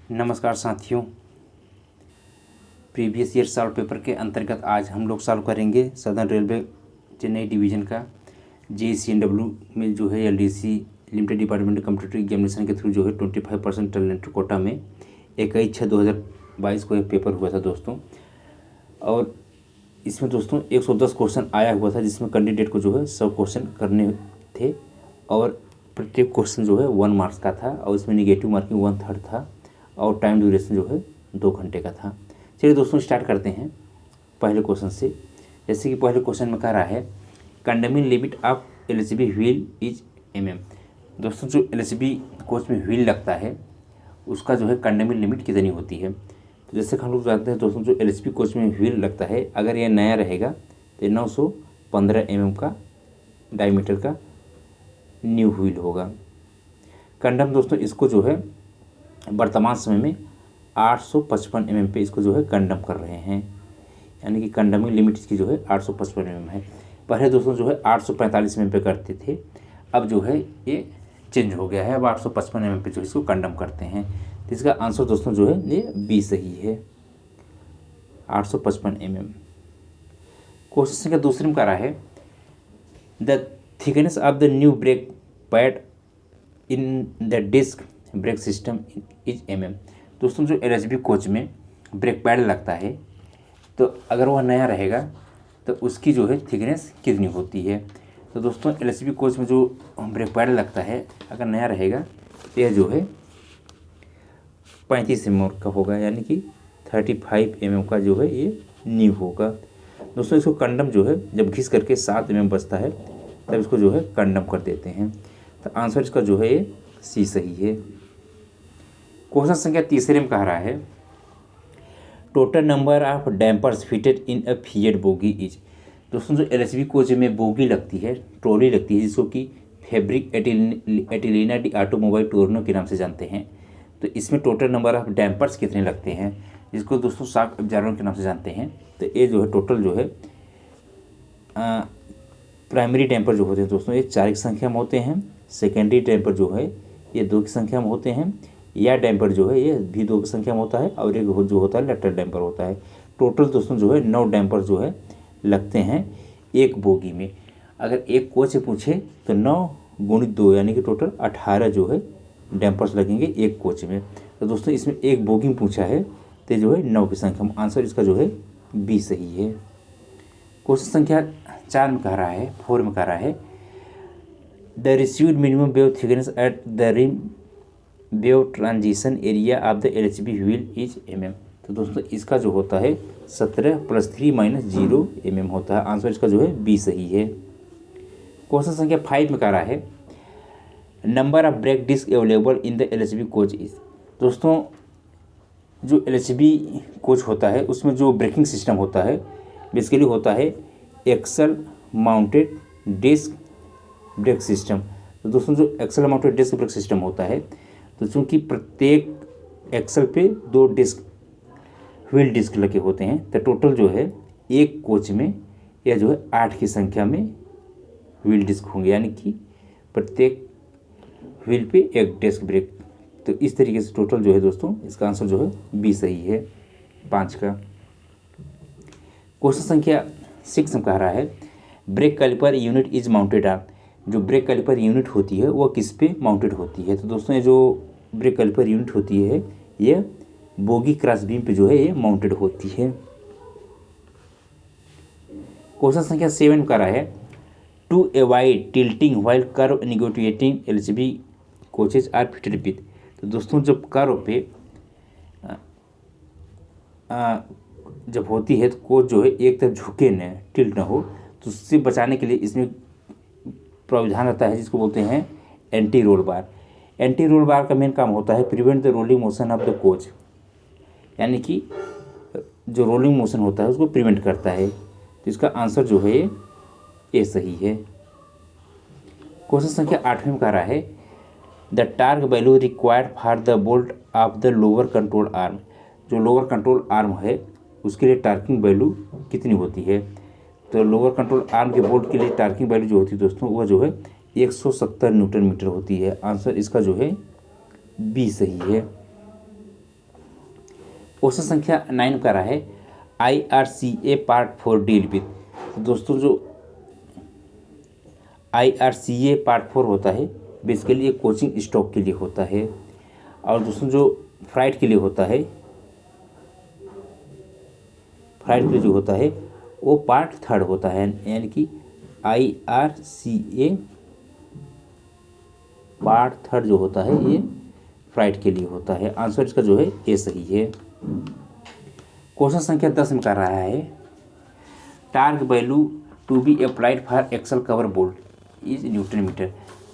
नमस्कार साथियों। Previous year solve paper के अंतर्गत आज हम लोग सॉल्व करेंगे सदर्न रेलवे चेन्नई डिवीज़न का JCNW में जो है LDC limited department computer examination के थ्रू जो है 25% टैलेंट कोटा में 21/6/2022 को एक पेपर हुआ था दोस्तों। और इसमें दोस्तों 110 क्वेश्चन आया हुआ था, जिसमें कैंडिडेट को जो है 100 क्वेश्चन करने थे और प्रत्येक क्वेश्चन जो है 1 मार्क्स का था और इसमें निगेटिव मार्किंग 1/3 था और टाइम ड्यूरेशन जो है 2 घंटे का था। चलिए दोस्तों स्टार्ट करते हैं पहले क्वेश्चन से। जैसे कि पहले क्वेश्चन में कह रहा है कंडमिंग limit of LHB wheel is mm। दोस्तों जो LHB कोच में व्हील लगता है उसका जो है कंडमिंग लिमिट कितनी होती है। तो जैसे कि हम लोग जानते हैं दोस्तों, जो LHB कोच में व्हील लगता है अगर यह नया रहेगा तो 915 mm का डायमीटर का न्यू व्हील होगा। कंडम दोस्तों इसको जो है वर्तमान समय में 855 mm पे इसको जो है कंडम कर रहे हैं, यानी कि कंडमिंग लिमिट इसकी जो है 855 mm है। पहले दोस्तों जो है 845 mm पे करते थे, अब जो है ये चेंज हो गया है, अब 855 mm पे जो इसको कंडम करते हैं। तो इसका आंसर दोस्तों जो है ये बी सही है, 855 mm। क्वेश्चन संख्या दूसरे में कह रहा है the thickness of the new brake pad in the disc brake system is mm। दोस्तों जो LHB कोच में ब्रेक पैड लगता है तो अगर वह नया रहेगा तो उसकी जो है थिकनेस कितनी होती है। तो दोस्तों LHB कोच में जो ब्रेक पैड लगता है अगर नया रहेगा तो यह जो है 35 mm का होगा, यानी कि 35 mm का जो है ये न्यू होगा। दोस्तों इसको कंडम जो है जब घिस करके 7 mm बचता है तब इसको जो है कंडम कर देते हैं। तो आंसर इसका जो है ये सी सही है। क्वेश्चन संख्या तीसरे में कह रहा है total number of dampers fitted in a fiat bogie is. दोस्तों जो LHB कोच में बोगी लगती है, ट्रॉली लगती है, जिसको कि फैब्रिक एटिलीना डी ऑटोमोबाइल टोरनो के नाम से जानते हैं। तो इसमें टोटल नंबर ऑफ डैम्पर्स कितने लगते हैं, जिसको दोस्तों शॉक एब्जॉर्बर के नाम से जानते हैं। तो ये जो है टोटल जो है प्राइमरी डैम्पर जो होते हैं दोस्तों ये 4 की संख्या में होते हैं, सेकेंडरी डैम्पर जो है ये 2 की संख्या में होते हैं, या डैम्पर जो है ये भी 2 की संख्या में होता है और एक जो होता है लेटर डैम्पर होता है। टोटल दोस्तों जो है 9 डैम्पर जो है लगते हैं एक बोगी में। अगर एक कोच से पूछे तो 9 × 2 यानी कि टोटल 18 जो है डैम्पर्स लगेंगे एक कोच में। तो दोस्तों इसमें एक बोगी में पूछा है तो जो है 9 की संख्या में, आंसर इसका जो है बी सही है। क्वेश्चन संख्या 4 में कह रहा है 4 में कह रहा है the received minimum wave thickness at the rim wave transition area of the LHB wheel is mm। तो दोस्तों इसका जो होता है 17 + 3 - 0 mm होता है, आंसर इसका जो है बी सही है। क्वेश्चन संख्या 5 में कह रहा है number of brake disc available in the LHB coach is. दोस्तों जो LHB कोच होता है उसमें जो ब्रेकिंग सिस्टम होता है बेसिकली होता है axle mounted disc brake system. तो दोस्तों जो axle mounted disc brake system होता है तो चूँकि प्रत्येक एक्सल पे 2 डिस्क व्हील डिस्क लगे होते हैं, तो टोटल जो है एक कोच में यह जो है 8 की संख्या में व्हील डिस्क होंगे, यानी कि प्रत्येक व्हील पे एक डिस्क ब्रेक। तो इस तरीके से टोटल जो है दोस्तों इसका आंसर जो है बी सही है 5 का। क्वेश्चन संख्या 6 में कह रहा है brake caliper unit is mounted on. जो ब्रेक कैलिपर यूनिट होती है वह किस पे माउंटेड होती है। तो दोस्तों ये जो ब्रेक कैलिपर यूनिट होती है ये बोगी क्रॉस बीम पे जो है ये माउंटेड होती है। क्वेश्चन संख्या 7 में कह रहा है to avoid tilting while curve negotiating LHB coaches are fitted with. तो दोस्तों जब कर्व पे जब होती है तो कोच जो है एक तरफ झुके न टिल्ट ना हो, तो उससे बचाने के लिए इसमें प्रावधान रहता है जिसको बोलते हैं anti roll bar. Anti roll bar का मेन काम होता है prevent the rolling motion of the coach, यानी कि जो रोलिंग मोशन होता है उसको प्रिवेंट करता है। तो इसका आंसर जो है ये सही है। क्वेश्चन संख्या 8 में कह रहा है the torque value required for the bolt of the lower control arm. जो लोअर कंट्रोल आर्म है उसके लिए टार्किंग वैल्यू कितनी होती है। तो लोअर कंट्रोल आर्म के बोल्ट के लिए टार्किंग वैल्यू जो होती है दोस्तों वह जो है 170 न्यूटन मीटर होती है, आंसर इसका जो है बी सही है। क्वेश्चन संख्या 9 का रहा है IRCA पार्ट 4 डील विद। तो दोस्तों जो IRCA पार्ट 4 होता है बेसिकली ये कोचिंग स्टॉक के लिए होता है, और दोस्तों जो फ्लाइट के लिए होता है, फ्लाइट के लिए जो होता है वो पार्ट 3 होता है, यानी कि IRCA पार्ट 3 जो होता है ये फ्लाइट के लिए होता है। आंसर इसका जो है ये सही है। क्वेश्चन संख्या 10 में कर रहा है torque value to be applied for axle cover bolt is newton metre.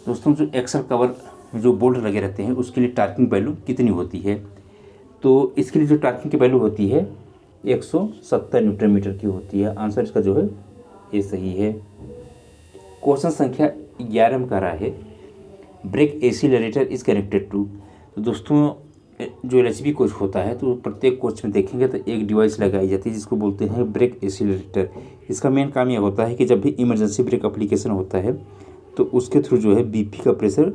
दोस्तों जो एक्सल कवर जो बोल्ट लगे रहते हैं उसके लिए टार्किंग वैल्यू कितनी होती है? तो इसके लिए जो टार्किंग की वैल्यू होती है 170 न्यूटन मीटर की होती है। आंसर इसका जो है ये सही है। क्वेश्चन संख्या 11 में कर रहा है brake accelerator is connected to. तो दोस्तों जो LHB कोच होता है तो प्रत्येक कोच में देखेंगे तो एक डिवाइस लगाई जाती है जिसको बोलते हैं ब्रेक एक्सीलरेटर। इसका मेन काम यह होता है कि जब भी इमरजेंसी ब्रेक एप्लीकेशन होता है तो उसके थ्रू जो है BP का प्रेशर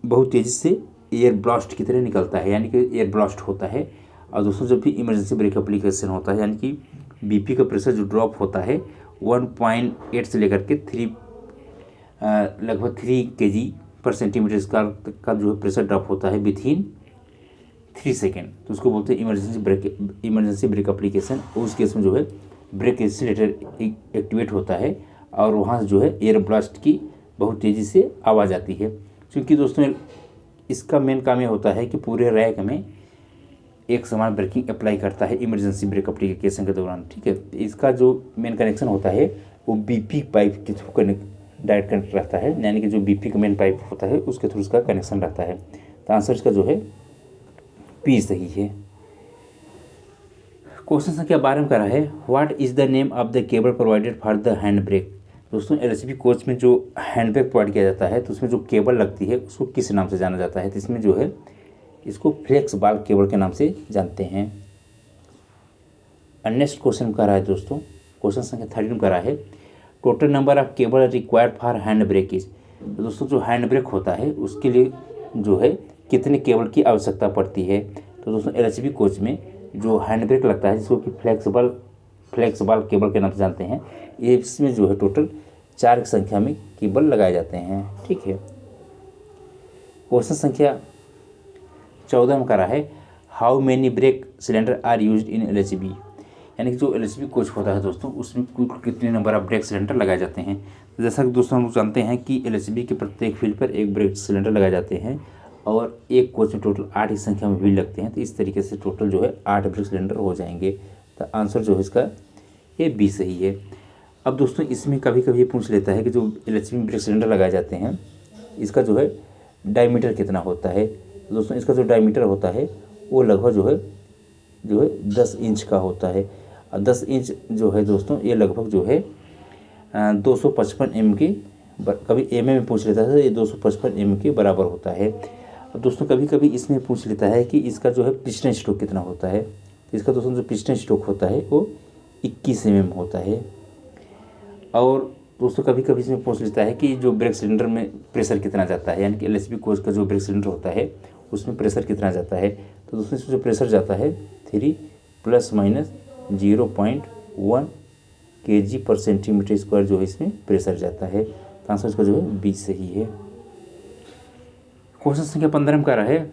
बहुत तेज़ी से एयर ब्लास्ट की तरह निकलता है, यानी कि एयर ब्लास्ट होता है। और दोस्तों जब भी इमरजेंसी ब्रेक एप्लीकेशन होता है यानी कि BP का प्रेशर जो ड्रॉप होता है 1.8 से लेकर के लगभग 3 kg/cm का जो है प्रेशर ड्रॉप होता है विथिन 3 सेकेंड, तो उसको बोलते हैं इमरजेंसी ब्रेक एप्लीकेशन। उस केस में जो है ब्रेक एक्सीलरेटर एक्टिवेट होता है और वहाँ से जो है एयर ब्लास्ट की बहुत तेज़ी से आवाज़ आती है। क्योंकि दोस्तों इसका मेन काम ये होता है कि पूरे रैक में एक समान ब्रेकिंग अप्लाई करता है इमरजेंसी ब्रेक एप्लीकेशन के दौरान। ठीक है, इसका जो मेन कनेक्शन होता है वो BP पाइप के थ्रू डायरेक्ट कनेक्ट रहता है, यानी कि जो BP का मेन पाइप होता है उसके थ्रू उसका कनेक्शन रहता है। तो आंसर इसका जो है P सही है। क्वेश्चन संख्या 12 में करा है what is the name of the cable provided for the hand brake. दोस्तों LHB कोच में जो हैंड ब्रेक प्रोवाइड किया जाता है तो उसमें जो केबल लगती है उसको किस नाम से जाना जाता है? तो इसमें जो है इसको फ्लेक्स बाल केबल के नाम से जानते हैं। नेक्स्ट क्वेश्चन करा है दोस्तों, क्वेश्चन संख्या 13 करा है total number of cable required for hand brake is. तो दोस्तों जो हैंड ब्रेक होता है उसके लिए जो है कितने केबल की आवश्यकता पड़ती है? तो दोस्तों LHB कोच में जो हैंड ब्रेक लगता है जिसको कि फ्लेक्स बाल केबल के नाम से जानते हैं, इसमें जो है टोटल 4 की संख्या में केबल लगाए जाते हैं। ठीक है, क्वेश्चन संख्या 14 में करा है how many brake cylinder are used in LHB। यानी कि जो LHB कोच होता है दोस्तों उसमें कुल कितने नंबर ऑफ ब्रेक सिलेंडर लगाए जाते हैं? जैसा कि दोस्तों हम जानते हैं कि LHB के प्रत्येक फील्ड पर एक ब्रेक सिलेंडर लगाए जाते हैं और एक कोच में टोटल 8 की संख्या में व्हील लगते हैं। तो इस तरीके से टोटल जो है 8 ब्रेक सिलेंडर हो जाएंगे। तो आंसर जो है इसका ये B सही है। अब दोस्तों इसमें कभी कभी ये पूछ लेता है कि जो LHB में ब्रेक सिलेंडर लगाए जाते हैं इसका जो है डायमीटर कितना होता है? तो दोस्तों इसका जो डायमीटर होता है वो लगभग जो है 10 इंच का होता है। 10 इंच जो है दोस्तों ये लगभग जो है 255 mm के, कभी mm में पूछ लेता है, ये 255 mm के बराबर होता है। अब दोस्तों कभी कभी इसमें पूछ लेता है कि इसका जो है पिस्टन स्ट्रोक कितना होता है। इसका दोस्तों जो पिस्टन स्ट्रोक होता है वो 21 mm होता है। और दोस्तों कभी कभी इसमें पूछ लेता है कि जो ब्रेक सिलेंडर में प्रेशर कितना जाता है, यानी कि LHB कोच का जो ब्रेक सिलेंडर होता है उसमें प्रेशर कितना जाता है। तो दोस्तों इसमें जो प्रेशर जाता है 3 ± 0.1 kg/cm² जो है इसमें प्रेशर जाता है। तो आंसर इसका जो है B सही है। क्वेश्चन संख्या 15 में कह रहा है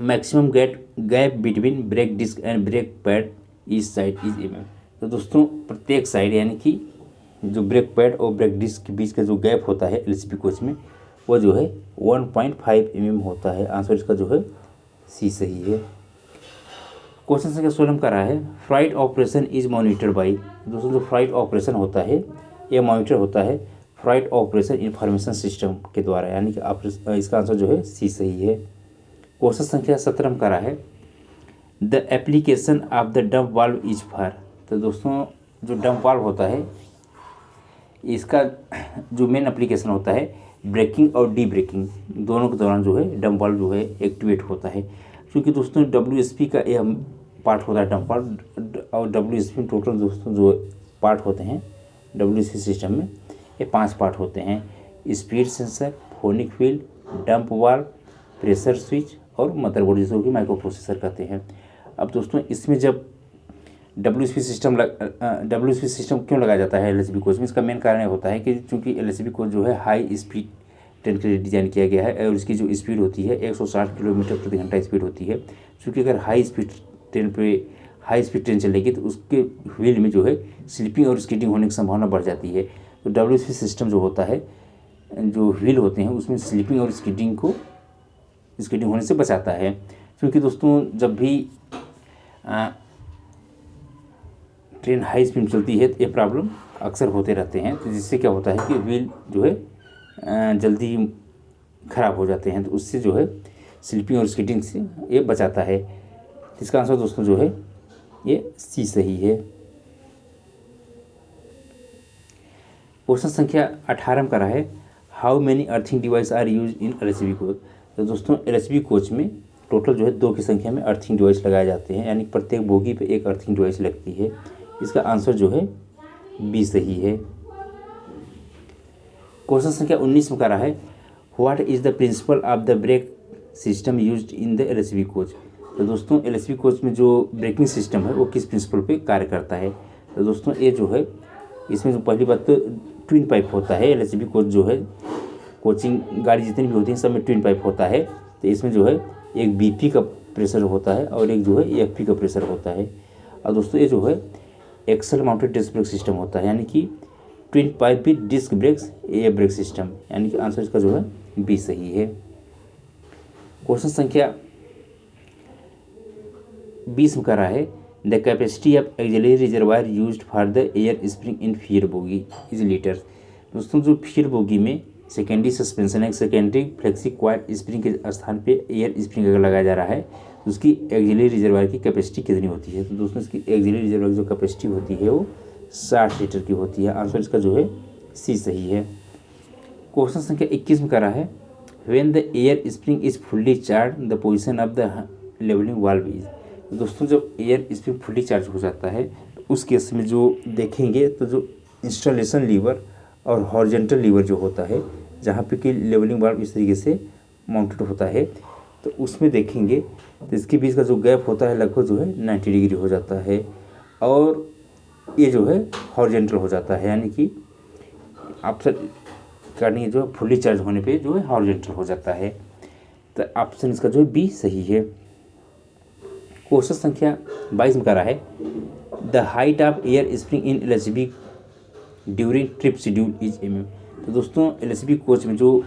maximum gap between brake disc and brake pad each side is mm। तो दोस्तों प्रत्येक साइड यानी कि जो ब्रेक पैड और ब्रेक डिस्क के बीच का जो गैप होता है LHB कोच में वो जो है 1.5 mm होता है। आंसर इसका जो है C सही है। क्वेश्चन संख्या 16 में कर रहा है flight operation is monitored by. दोस्तों जो फ्लाइट ऑपरेशन होता है ये मॉनिटर होता है फ्लाइट ऑपरेशन इंफॉर्मेशन सिस्टम के द्वारा, यानी कि इसका आंसर जो है C सही है। क्वेश्चन संख्या 17 में कर रहा है the application of the dump valve is for. तो दोस्तों जो डंप वाल्व होता है इसका जो मेन एप्लीकेशन होता है ब्रेकिंग और डी ब्रेकिंग दोनों के दौरान जो है डंप वाल्व जो है एक्टिवेट होता है। क्योंकि दोस्तों WSP का ये पार्ट होता है डंप वाल्व, और WSP में टोटल दोस्तों जो पार्ट होते हैं WSP सिस्टम में ये 5 पार्ट होते हैं: speed sensor, phonic wheel, dump valve, pressure switch और मदरबोर्ड जिसको कि माइक्रो प्रोसेसर कहते हैं। अब दोस्तों इसमें जब WSP सिस्टम क्यों लगाया जाता है LHB कोच में, इसका मेन कारण ये होता है कि चूँकि LHB कोच जो है हाई स्पीड ट्रेन के लिए डिज़ाइन किया गया है और इसकी जो स्पीड होती है 160 किलोमीटर प्रति घंटा स्पीड होती है। चूँकि अगर हाई स्पीड ट्रेन चलेगी तो उसके व्हील में जो है स्लिपिंग और स्किडिंग होने की संभावना बढ़ जाती है। तो WSP सिस्टम जो होता है, जो व्हील होते हैं उसमें स्लिपिंग और स्किडिंग होने से बचाता है। क्योंकि दोस्तों जब भी ट्रेन हाई स्पीड में चलती है तो ये प्रॉब्लम अक्सर होते रहते हैं, तो जिससे क्या होता है कि व्हील जो है जल्दी ख़राब हो जाते हैं, तो उससे जो है स्लिपिंग और स्किडिंग से ये बचाता है। इसका आंसर दोस्तों जो है ये सी सही है। क्वेश्चन संख्या 18 में करा है how many earthing device are use in LHB coach. तो दोस्तों LHB कोच में टोटल जो है 2 की संख्या में अर्थिंग डिवाइस लगाए जाते हैं, यानी प्रत्येक बोगी पे एक अर्थिंग डिवाइस लगती है। इसका आंसर जो है बी सही है। क्वेश्चन संख्या 19 में करा है what is the principle of the brake system used in the LHB coach. तो दोस्तों LHB कोच में जो ब्रेकिंग सिस्टम है वो किस प्रिंसिपल पे कार्य करता है। तो दोस्तों ये जो है इसमें जो पहली बात तो ट्विन पाइप होता है। LHB कोच जो है कोचिंग गाड़ी जितनी भी होती हैं सब में ट्विन पाइप होता है। तो इसमें जो है एक BP का प्रेशर होता है और एक जो है FP का प्रेशर होता है। और दोस्तों ये जो है axle mounted disc brake system होता है, यानी कि ट्विन पाइप भी disc brakes air brake system, यानी कि आंसर इसका जो है बी सही है। क्वेश्चन संख्या 20 में कह रहा है the capacity of axillary reservoir used for the air spring in fear bogie is litre. दोस्तों जो फीयर बोगी में सेकेंडरी सस्पेंशन है, सेकेंडरी फ्लेक्सी क्वाइट स्प्रिंग के स्थान पे एयर स्प्रिंग अगर लगाया जा रहा है तो उसकी एक्सिलरी रिजर्वायर की कैपेसिटी कितनी होती है। तो दोस्तों इसकी एक्सिलरी रिजर्वायर की जो कैपेसिटी होती है वो 60 लीटर की होती है। आंसर इसका जो है सी सही है। क्वेश्चन संख्या 21 में करा है when the air spring is fully charge the position of the levelling valve is. दोस्तों जब एयर स्प्रिंग फुल्ली चार्ज हो जाता है तो उस केस में जो देखेंगे तो जो इंस्टॉलेशन लीवर और हॉरिजॉन्टल लीवर जो होता है जहाँ पे कि लेवलिंग वाल्व इस तरीके से माउंटेड होता है तो उसमें देखेंगे तो इसके बीच का जो गैप होता है लगभग जो है 90 डिग्री हो जाता है और ये जो है हॉरिजॉन्टल हो जाता है, यानी कि ऑप्शन करनी जो है फुल्ली चार्ज होने पे जो है हॉरिजॉन्टल हो जाता है। तो ऑप्शन इसका जो है बी सही है। क्वेश्चन संख्या 22 में कह रहा है the height of air spring in LHB during trip schedule is mm। तो दोस्तों LHB कोच में जो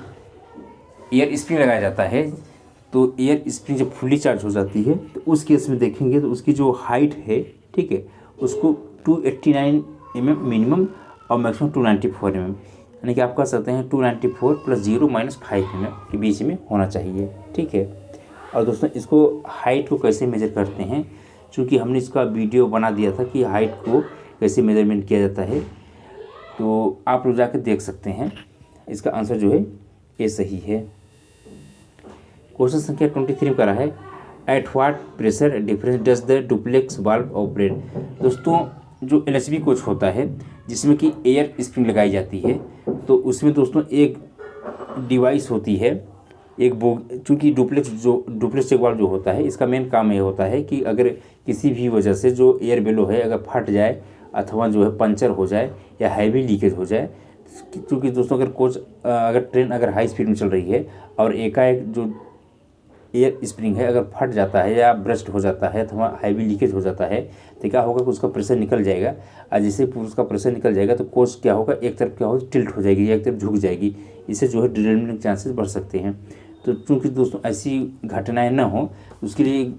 एयर स्प्रिंग लगाया जाता है तो एयर स्प्रिंग जब फुल्ली चार्ज हो जाती है तो उस केस में देखेंगे तो उसकी जो हाइट है, ठीक है, उसको 289 mm मिनिमम और मैक्सिमम 294 mm, यानी कि आप कह सकते हैं 294 + 0 - 5 mm के बीच में होना चाहिए, ठीक है। और दोस्तों इसको हाइट को कैसे मेजर करते हैं, चूँकि हमने इसका वीडियो बना दिया था कि हाइट को कैसे मेजरमेंट किया जाता है, तो आप लोग जाकर देख सकते हैं। इसका आंसर जो है ये सही है। क्वेश्चन संख्या 23 करा है at what pressure difference does the duplex valve operate. दोस्तों जो LHB कोच होता है जिसमें कि एयर स्प्रिंग लगाई जाती है तो उसमें दोस्तों एक डिवाइस होती है, एक चूँकि डुप्लेक्स चेक वाल्व जो होता है इसका मेन काम ये होता है कि अगर किसी भी वजह से जो एयर बेलो है अगर फट जाए अथवा जो है पंचर हो जाए या हैवी लीकेज हो जाए, क्योंकि दोस्तों अगर ट्रेन अगर हाई स्पीड में चल रही है और एकाएक जो एयर स्प्रिंग है अगर फट जाता है या ब्रस्ट हो जाता है अथवा हैवी लीकेज हो जाता है तो क्या होगा कि उसका प्रेशर निकल जाएगा और जैसे उसका प्रेशर निकल जाएगा तो कोच क्या होगा, एक तरफ क्या होगा टिल्ट हो जाएगी या एक तरफ झुक जाएगी, इससे जो है डिरेलमेंट के चांसेस बढ़ सकते हैं। तो चूँकि दोस्तों ऐसी घटनाएं ना हो उसके लिए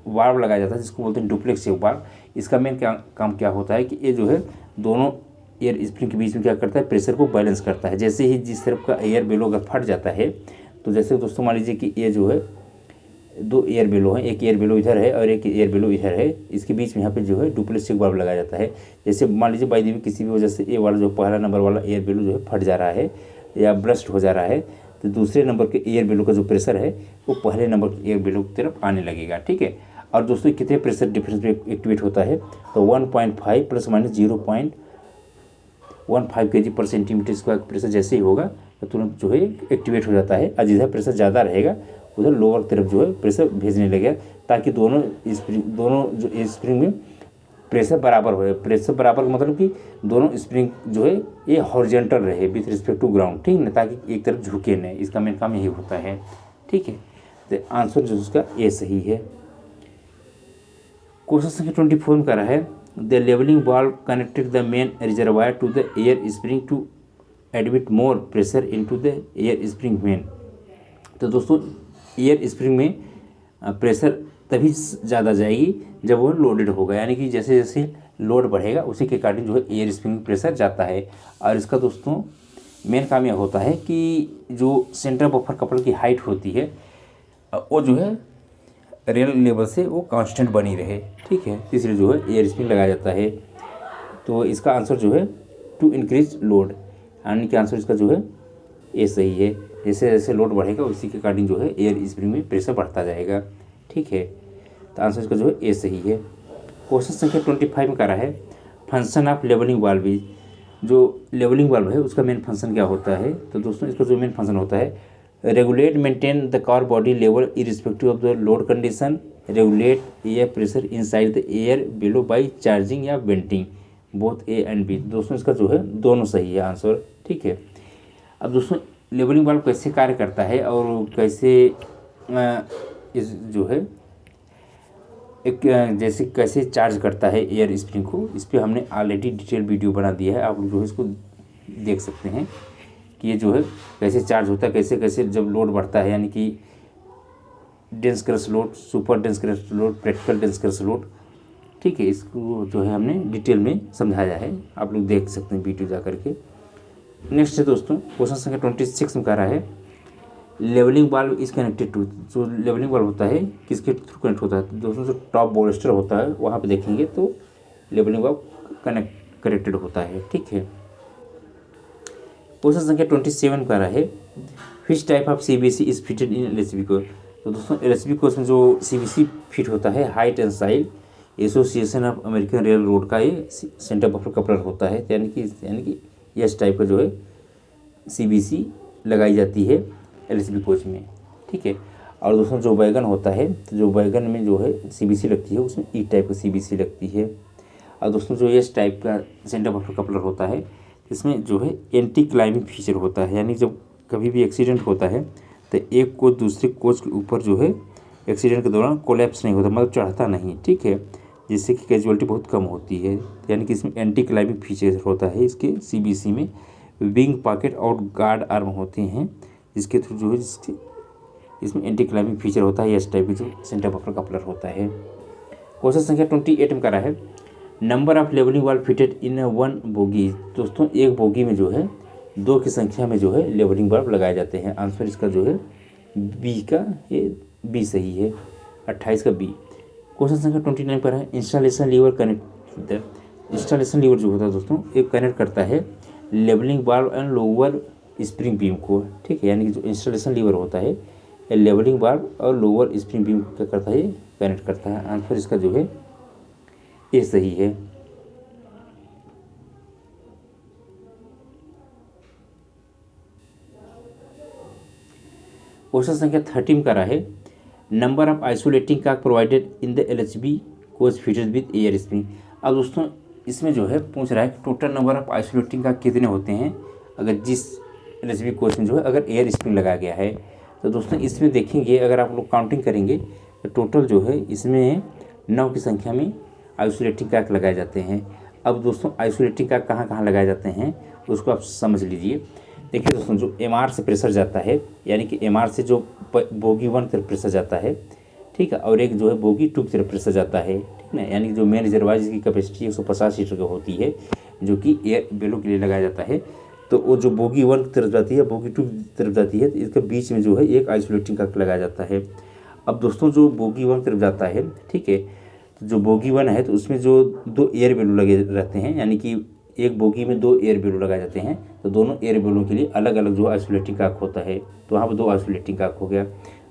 वाल्व लगाया जाता है जिसको बोलते हैं डुप्लेक्स चेक वाल्व। इसका मेन काम क्या होता है कि ये जो है दोनों एयर स्प्रिंग के बीच में क्या करता है, प्रेशर को बैलेंस करता है। जैसे ही जिस तरफ का एयर बेलो अगर फट जाता है तो जैसे दोस्तों मान लीजिए कि ये जो है 2 एयर बेलो हैं, एक एयर बेलो इधर है और एक एयर बेलो इधर है, इसके बीच में यहाँ पे जो है डुप्लेक्स चेक वाल्व लगाया जाता है। जैसे मान लीजिए बाई द वे किसी भी वजह से ये वाला जो पहला नंबर वाला एयर बेलो जो है फट जा रहा है या ब्रस्ट हो जा रहा है तो दूसरे नंबर के एयर बेलो का जो प्रेशर है वो पहले नंबर के एयर बेलो की तरफ आने लगेगा, ठीक है। और दोस्तों कितने प्रेशर डिफरेंस में एक्टिवेट होता है तो 1.5 ± 0.15 kg/cm² प्रेशर जैसे ही होगा तो तुरंत जो है एक्टिवेट हो जाता है। और जिधर प्रेशर ज़्यादा रहेगा उधर लोअर तरफ जो है प्रेशर भेजने लगे, ताकि दोनों जो स्प्रिंग में प्रेशर बराबर हो। प्रेशर बराबर का मतलब कि दोनों स्प्रिंग जो है ये हॉरिजॉन्टल रहे विथ रिस्पेक्ट टू ग्राउंड, ठीक ना, ताकि एक तरफ झुके नहीं। इसका मेन काम यही होता है, ठीक है। तो आंसर जो उसका ए सही है। क्वेश्चन संख्या 24 में करा है the levelling valve connected the main reservoir to the air spring to admit more pressure into the air spring main. तो दोस्तों एयर स्प्रिंग में प्रेशर तभी ज़्यादा जाएगी जब वो लोडेड होगा, यानी कि जैसे जैसे लोड बढ़ेगा उसी के अकॉर्डिंग जो है एयर स्प्रिंग प्रेशर जाता है। और इसका दोस्तों मेन काम यह होता है कि जो सेंटर बफर कपल की हाइट होती है वो जो है रियल लेवल से वो कांस्टेंट बनी रहे, ठीक है, इसलिए जो है एयर स्प्रिंग लगाया जाता है। तो इसका आंसर जो है टू इंक्रीज लोड, यानी कि आंसर इसका जो है ए सही है। जैसे जैसे लोड बढ़ेगा उसी के अकॉर्डिंग जो है एयर स्प्रिंग में प्रेशर बढ़ता जाएगा, ठीक है। तो आंसर इसका जो है ए सही है। क्वेश्चन संख्या 25 में करा है फंक्शन ऑफ लेवलिंग वाल्व। जो लेवलिंग वाल्व है उसका मेन फंक्शन क्या होता है? तो दोस्तों इसका जो मेन फंक्शन होता है regulate maintain the car body level irrespective of the load condition, regulate air pressure inside the air below by charging या वेंटिंग, बोथ ए एंड बी। दोस्तों इसका जो है दोनों सही है आंसर, ठीक है। अब दोस्तों लेवलिंग वाल्व कैसे कार्य करता है और कैसे इस जो है एक जैसे कैसे चार्ज करता है एयर स्प्रिंग को, इस पर हमने ऑलरेडी डिटेल वीडियो बना दिया है। आप लोग जो है इसको देख सकते हैं कि ये जो है कैसे चार्ज होता है, कैसे कैसे जब लोड बढ़ता है, यानी कि dense crush load, super dense crush load, practical dense crush load, ठीक है। इसको जो है हमने डिटेल में समझाया है, आप लोग देख सकते हैं वीडियो जा करके। नेक्स्ट है दोस्तों क्वेश्चन संख्या 26 में कह रहा है levelling valve is connected to. जो लेवलिंग वाल्व होता है किसके थ्रू कनेक्ट होता है? तो दोस्तों जो टॉप बोल्स्टर होता है वहाँ पे देखेंगे तो लेवलिंग वाल्व कनेक्टेड होता है, ठीक है। क्वेश्चन संख्या 27 का रहा है which type of CBC is fitted in LHB coach. तो दोस्तों LHB कोच में जो CBC फिट होता है high tensile association of American rail road का ये सेंटर बफर कपलर होता है, यानी कि इस टाइप का जो है CBC लगाई जाती है LHB कोच में, ठीक है। और दोस्तों जो वैगन होता है तो जो वैगन में जो है CBC लगती है उसमें ई टाइप का CBC लगती है। और दोस्तों जो इस टाइप का सेंटर बफर कपलर होता है इसमें जो है एंटी क्लाइंबिंग फीचर होता है, यानी जब कभी भी एक्सीडेंट होता है तो एक कोच दूसरे कोच के ऊपर जो है एक्सीडेंट के दौरान कोलैप्स नहीं होता, मतलब चढ़ता नहीं, ठीक है, जिससे कि कैजुअलिटी बहुत कम होती है। यानी कि इसमें एंटी क्लाइंबिंग फीचर होता है इसके CBC में। विंग पॉकेट और गार्ड आर्म होते हैं जिसके थ्रू जो है इसमें एंटी क्लाइंबिंग फीचर होता है, इस टाइप की जो सेंटर बफर कपलर होता है। क्वेश्चन संख्या 28 में करा है number of levelling valve fitted in one bogie. दोस्तों एक बोगी में जो है 2 की संख्या में जो है लेवलिंग वाल्व लगाए जाते हैं। आंसर इसका जो है बी का ये बी सही है, 28 का बी। क्वेश्चन संख्या 29 पर है installation lever connect. Installation lever जो होता है दोस्तों एक कनेक्ट करता है levelling valve and lower spring beam को, ठीक है। यानी कि जो इंस्टॉलेशन लीवर होता है लेवलिंग वाल्व और लोअर स्प्रिंग बीम क्या करता है कनेक्ट करता है। आंसर इसका जो है ये सही है। क्वेश्चन संख्या 30 में करा है नंबर ऑफ आइसोलेटिंग काक provided in the LHB coach fitted with air spring. अब दोस्तों इसमें जो है पूछ रहा है कि टोटल नंबर ऑफ आइसोलेटिंग काक कितने होते हैं अगर जिस LHB कोच में जो है अगर एयर स्प्रिंग लगाया गया है। तो दोस्तों इसमें देखेंगे अगर आप लोग काउंटिंग करेंगे तो टोटल जो है इसमें 9 की संख्या में आइसोलेटिंग काक लगाए जाते हैं। अब दोस्तों आइसोलेटिंग काक कहाँ कहाँ लगाए जाते हैं उसको आप समझ लीजिए। देखिए दोस्तों जो MR से प्रेशर जाता है, यानी कि MR से जो बोगी 1 की तरफ प्रेशर जाता है, ठीक है, और एक जो है बोगी 2 की तरफ प्रेशर जाता है, ठीक ना। यानी कि जो मेन रिजर्वायर जिसकी कैपेसिटी 150 लीटर की होती है जो कि एयर बेलो के लिए लगाया जाता है, तो वो जो बोगी 1 की तरफ जाती है बोगी 2 की तरफ जाती है, तो इसके बीच में जो है एक आइसोलेटिंग काक लगाया जाता है। अब दोस्तों जो बोगी 1 की तरफ जाता है, ठीक है, तो जो बोगी 1 है तो उसमें जो 2 एयर बेलो लगे रहते हैं, यानी कि एक बोगी में 2 एयर बेलो लगाए जाते हैं, तो दोनों एयर बेलों के लिए अलग अलग जो आइसोलेटिंग काक होता है, तो वहाँ पर 2 आइसोलेटिंग काक हो गया।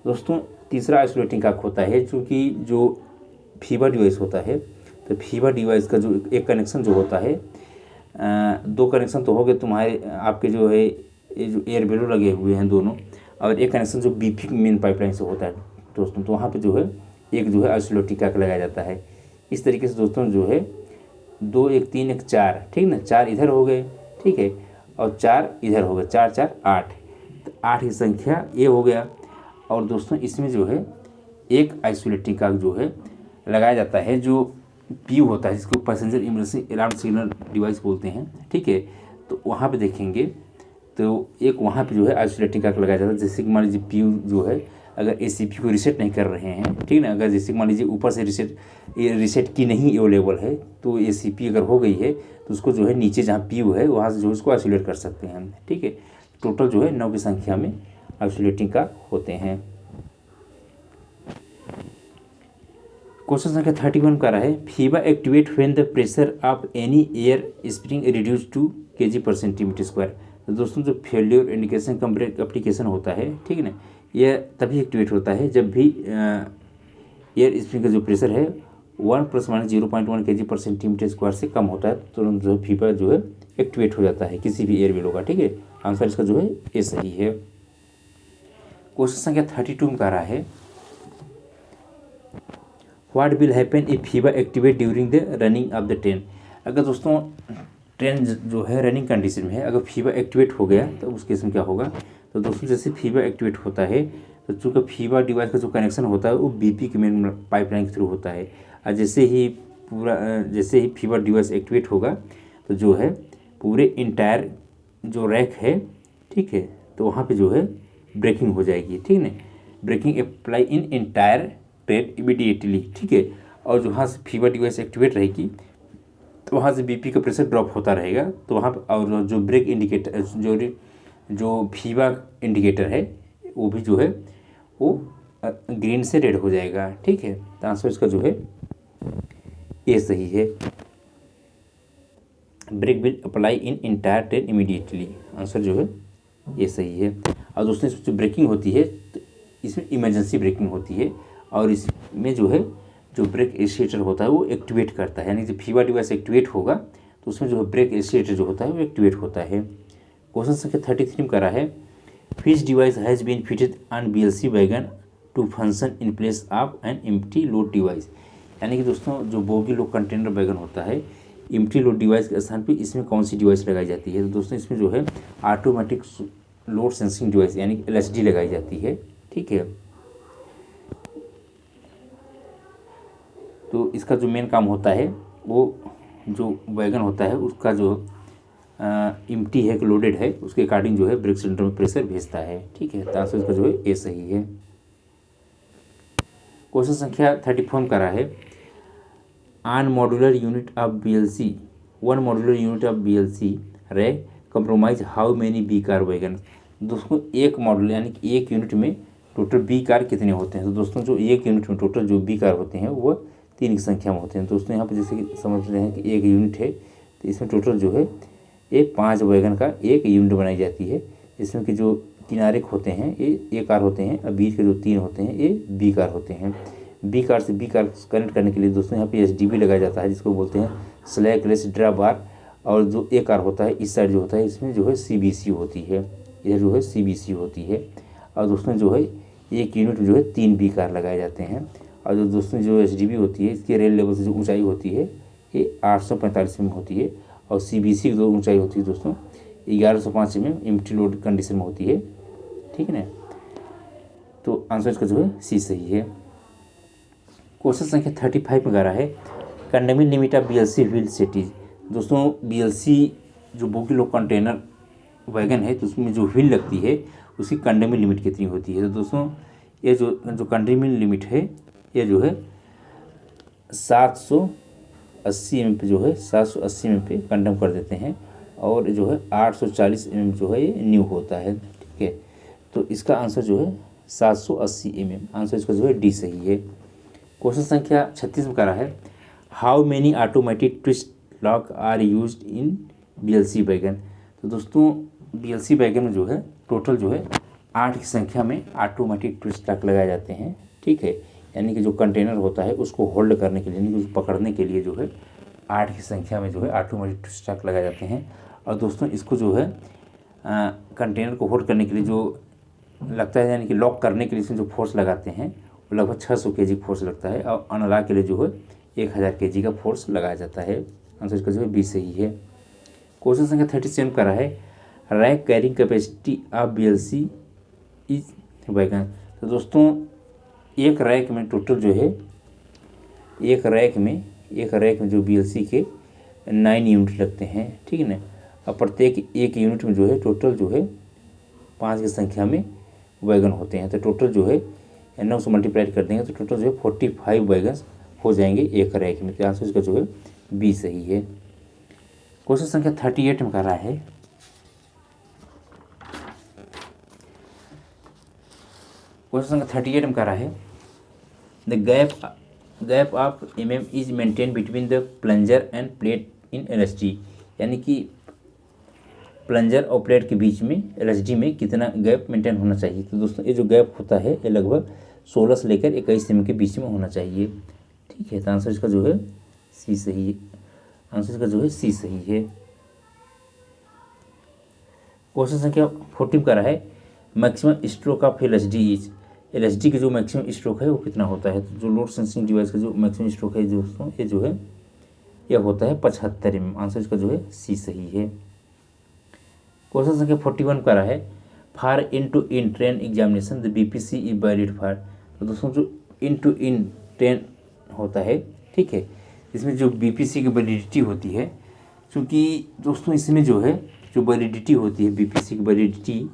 दोस्तों तीसरा आइसोलेटिंग काक होता है क्योंकि जो फीवर डिवाइस होता है, तो फीवर डिवाइस का जो एक कनेक्शन जो होता है 2 कनेक्शन तो हो गए तुम्हारे आपके जो है ये जो एयर बेलो लगे हुए हैं दोनों, और एक कनेक्शन जो बीपी मेन पाइपलाइन से होता है दोस्तों, तो वहाँ पे जो है एक जो है आइसोलेटिक आर्क लगाया जाता है। इस तरीके से दोस्तों जो है 2 1 3 1 4, ठीक ना, 4 इधर हो गए, ठीक है, और 4 इधर हो गए, 4 4 8, तो 8 की संख्या ये हो गया। और दोस्तों इसमें जो है एक आइसोलेटिक आर्क जो है लगाया जाता है, जो पीयू होता है, जिसको passenger emergency alarm signal device बोलते हैं, ठीक है। तो वहाँ पे देखेंगे तो एक वहाँ पे जो है आइसोलेटिक आर्क लगाया जाता है। जैसे कि मान लीजिए पीयू जो है अगर एसीपी को रीसेट नहीं कर रहे हैं, ठीक ना, अगर जैसे मान लीजिए ऊपर से रीसेट की नहीं अवेलेबल है, तो एसीपी अगर हो गई है तो उसको जो है नीचे जहाँ पीयू है वहाँ से जो उसको आइसोलेट कर सकते हैं, ठीक है। टोटल जो है 9 की संख्या में आइसोलेटिंग आर्क होते हैं। क्वेश्चन संख्या 31 कर रहा है, FIBA activate when the pressure of any air spring reduce to kg/cm²। तो दोस्तों जो failure indication cum brake application होता है, ठीक है ना, यह तभी एक्टिवेट होता है जब भी एयर स्प्रिंग का जो प्रेशर है 1 ± 0.1 kg/cm² से कम होता है, तो जो फीबा जो है एक्टिवेट हो जाता है किसी भी एयर वेलो का, ठीक है। आंसर इसका जो है ये सही है। क्वेश्चन संख्या 32 में कह रहा है, what will happen if FIBA activate during the running of the train. अगर दोस्तों ट्रेन जो है रनिंग कंडीशन में है, अगर फीबा एक्टिवेट हो गया तो उस केस में क्या होगा। तो दोस्तों जैसे फीबा एक्टिवेट होता है तो चूँकि फीबा डिवाइस का जो कनेक्शन होता है वो बीपी के मेन पाइपलाइन के थ्रू होता है, और जैसे ही फीबा डिवाइस एक्टिवेट होगा तो जो है पूरे इंटायर जो रैक है, ठीक है, तो वहाँ पे जो है ब्रेकिंग हो जाएगी, ठीक है। Braking apply in entire train immediately, ठीक है। और जहाँ से फीबा डिवाइस एक्टिवेट रहेगी तो वहाँ से बीपी का प्रेशर ड्रॉप होता रहेगा, तो वहाँ पर और जो ब्रेक इंडिकेटर जो फीबा इंडिकेटर है वो भी जो है वो ग्रीन से रेड हो जाएगा, ठीक है। तो आंसर इसका जो है ये सही है। Brake will apply in entire train immediately, answer जो है ये सही है। और दोस्तों इसमें जो ब्रेकिंग होती है तो इसमें इमरजेंसी ब्रेकिंग होती है, और इसमें जो है जो ब्रेक एसिलेटर होता है वो एक्टिवेट करता है, यानी जब फीबा डिवाइस एक्टिवेट होगा तो उसमें जो है ब्रेक एसिलेटर जो होता है वो एक्टिवेट होता है। क्वेश्चन संख्या 33 में करा है, which device has been fitted on BLC wagon to function in place of an empty load device. यानी कि दोस्तों जो बोगी लोड कंटेनर वैगन होता है, एम्प्टी लोड डिवाइस के स्थान पे इसमें कौन सी डिवाइस लगाई जाती है। तो दोस्तों इसमें जो है ऑटोमेटिक लोड सेंसिंग डिवाइस यानी कि LSD लगाई जाती है, ठीक है। तो इसका जो मेन काम होता है वो जो वैगन होता है उसका जो एम्प्टी है कि लोडेड है उसके अकॉर्डिंग जो है ब्रेक सिलेंडर में प्रेशर भेजता है, ठीक है। तो आंसर इसका जो है ये सही है। क्वेश्चन संख्या 34 करा है, on modular unit of BLC, one modular unit of BLC रे compromise how many b car wagon. दोस्तों एक मॉड्यूल यानी कि एक यूनिट में टोटल बी कार कितने होते हैं। तो दोस्तों जो एक यूनिट में टोटल जो बी कार होते हैं वो 3 की संख्या में होते हैं। दोस्तों यहाँ पर जैसे कि समझ रहे हैं कि एक यूनिट है तो इसमें टोटल जो है ये 5 वैगन का एक यूनिट बनाई जाती है, जिसमें कि जो किनारे होते हैं ये ए कार होते हैं और बीच के जो 3 होते हैं ये बी कार होते हैं। बी कार से बी कार कनेक्ट करने के लिए दोस्तों यहाँ पे SDB लगाया जाता है, जिसको बोलते हैं स्लैक लेस ड्रा बार। और जो ए कार होता है इस साइड जो होता है इसमें जो है CBC होती है, इधर जो है CBC होती है। और दोस्तों जो है एक यूनिट में जो है 3 बी कार लगाए जाते हैं। और जो दोस्तों जो SDB होती है इसके रेल लेवल से जो ऊंचाई होती है ये 845 mm होती है, और CBC की जो ऊंचाई होती है दोस्तों 1105 mm एम्प्टी लोड कंडीशन में होती है, ठीक है ना। तो आंसर इसका जो है सी सही है। क्वेश्चन संख्या 35 में करा है, condemning limit of BLC wheel sets. दोस्तों BLC जो बोगी लोड कंटेनर वैगन है तो उसमें जो व्हील लगती है उसकी कंडेमिंग लिमिट कितनी होती है। तो दोस्तों ये जो कंडेमिंग लिमिट है ये जो है 780 mm पे जो है 780 mm पे कंडेम कर देते हैं, और जो है 840 mm जो है ये न्यू होता है, ठीक है। तो इसका आंसर जो है 780 mm, आंसर इसका जो है डी सही है। क्वेश्चन संख्या 36 में करा है, how many automatic twist lock are used in BLC wagon. तो दोस्तों BLC वैगन में जो है टोटल जो है 8 की संख्या में ऑटोमेटिक ट्विस्ट लॉक लगाए जाते हैं, ठीक है। यानी कि जो कंटेनर होता है उसको होल्ड करने के लिए यानी कि उसको पकड़ने के लिए जो है 8 की संख्या में जो है ऑटोमेटिक ट्विस्ट लॉक लगाए जाते हैं। और दोस्तों इसको जो है कंटेनर को होल्ड करने के लिए जो लगता है, यानी कि लॉक करने के लिए इसमें जो फोर्स लगाते हैं वो लगभग 600 केजी फोर्स लगता है, और अनलॉक के लिए जो है 1000 केजी का फोर्स लगाया जाता है। आंसर इसका जो है बी सही है। क्वेश्चन संख्या 37 कर रहा है, rack carrying capacity of BLC is wagon. तो दोस्तों एक रैक में टोटल जो है, एक रैक में जो BLC के 9 यूनिट लगते हैं, ठीक है ना। और प्रत्येक एक यूनिट में जो है टोटल जो है 5 की संख्या में वैगन होते हैं। तो टोटल जो है 9 से मल्टीप्लाई कर देंगे तो टोटल जो है 45 वैगन हो जाएंगे एक रैक में। तो आंसर इसका जो है बी सही है। क्वेश्चन संख्या 38 में कर रहा है, the gap of mm is maintain between the plunger end plate in LHD, यानी कि प्लंजर और प्लेट के बीच में LHD में कितना गैप मेंटेन होना चाहिए। तो दोस्तों ये जो गैप होता है ये लगभग 16 से लेकर 21 mm के बीच में होना चाहिए, ठीक है। तो आंसर इसका जो है सी सही है। आंसर इसका जो है सी सही है। क्वेश्चन संख्या 40 का रहा है, मैक्सिमम स्ट्रोक ऑफ LHD की जो मैक्सिमम स्ट्रोक है वो कितना होता है। तो जो लोड सेंसिंग डिवाइस का जो मैक्सिमम स्ट्रोक है दोस्तों ये जो है यह होता है 75 mm। आंसर इसका जो है सी सही है। क्वेश्चन संख्या 41 का रहा है, for end to end train examination the BPC is valid for. तो दोस्तों जो इन टू इन ट्रेन होता है, ठीक है, इसमें जो BPC की वैलिडिटी होती है, क्योंकि दोस्तों इसमें जो है जो वैलिडिटी होती है BPC की वैलिडिटी,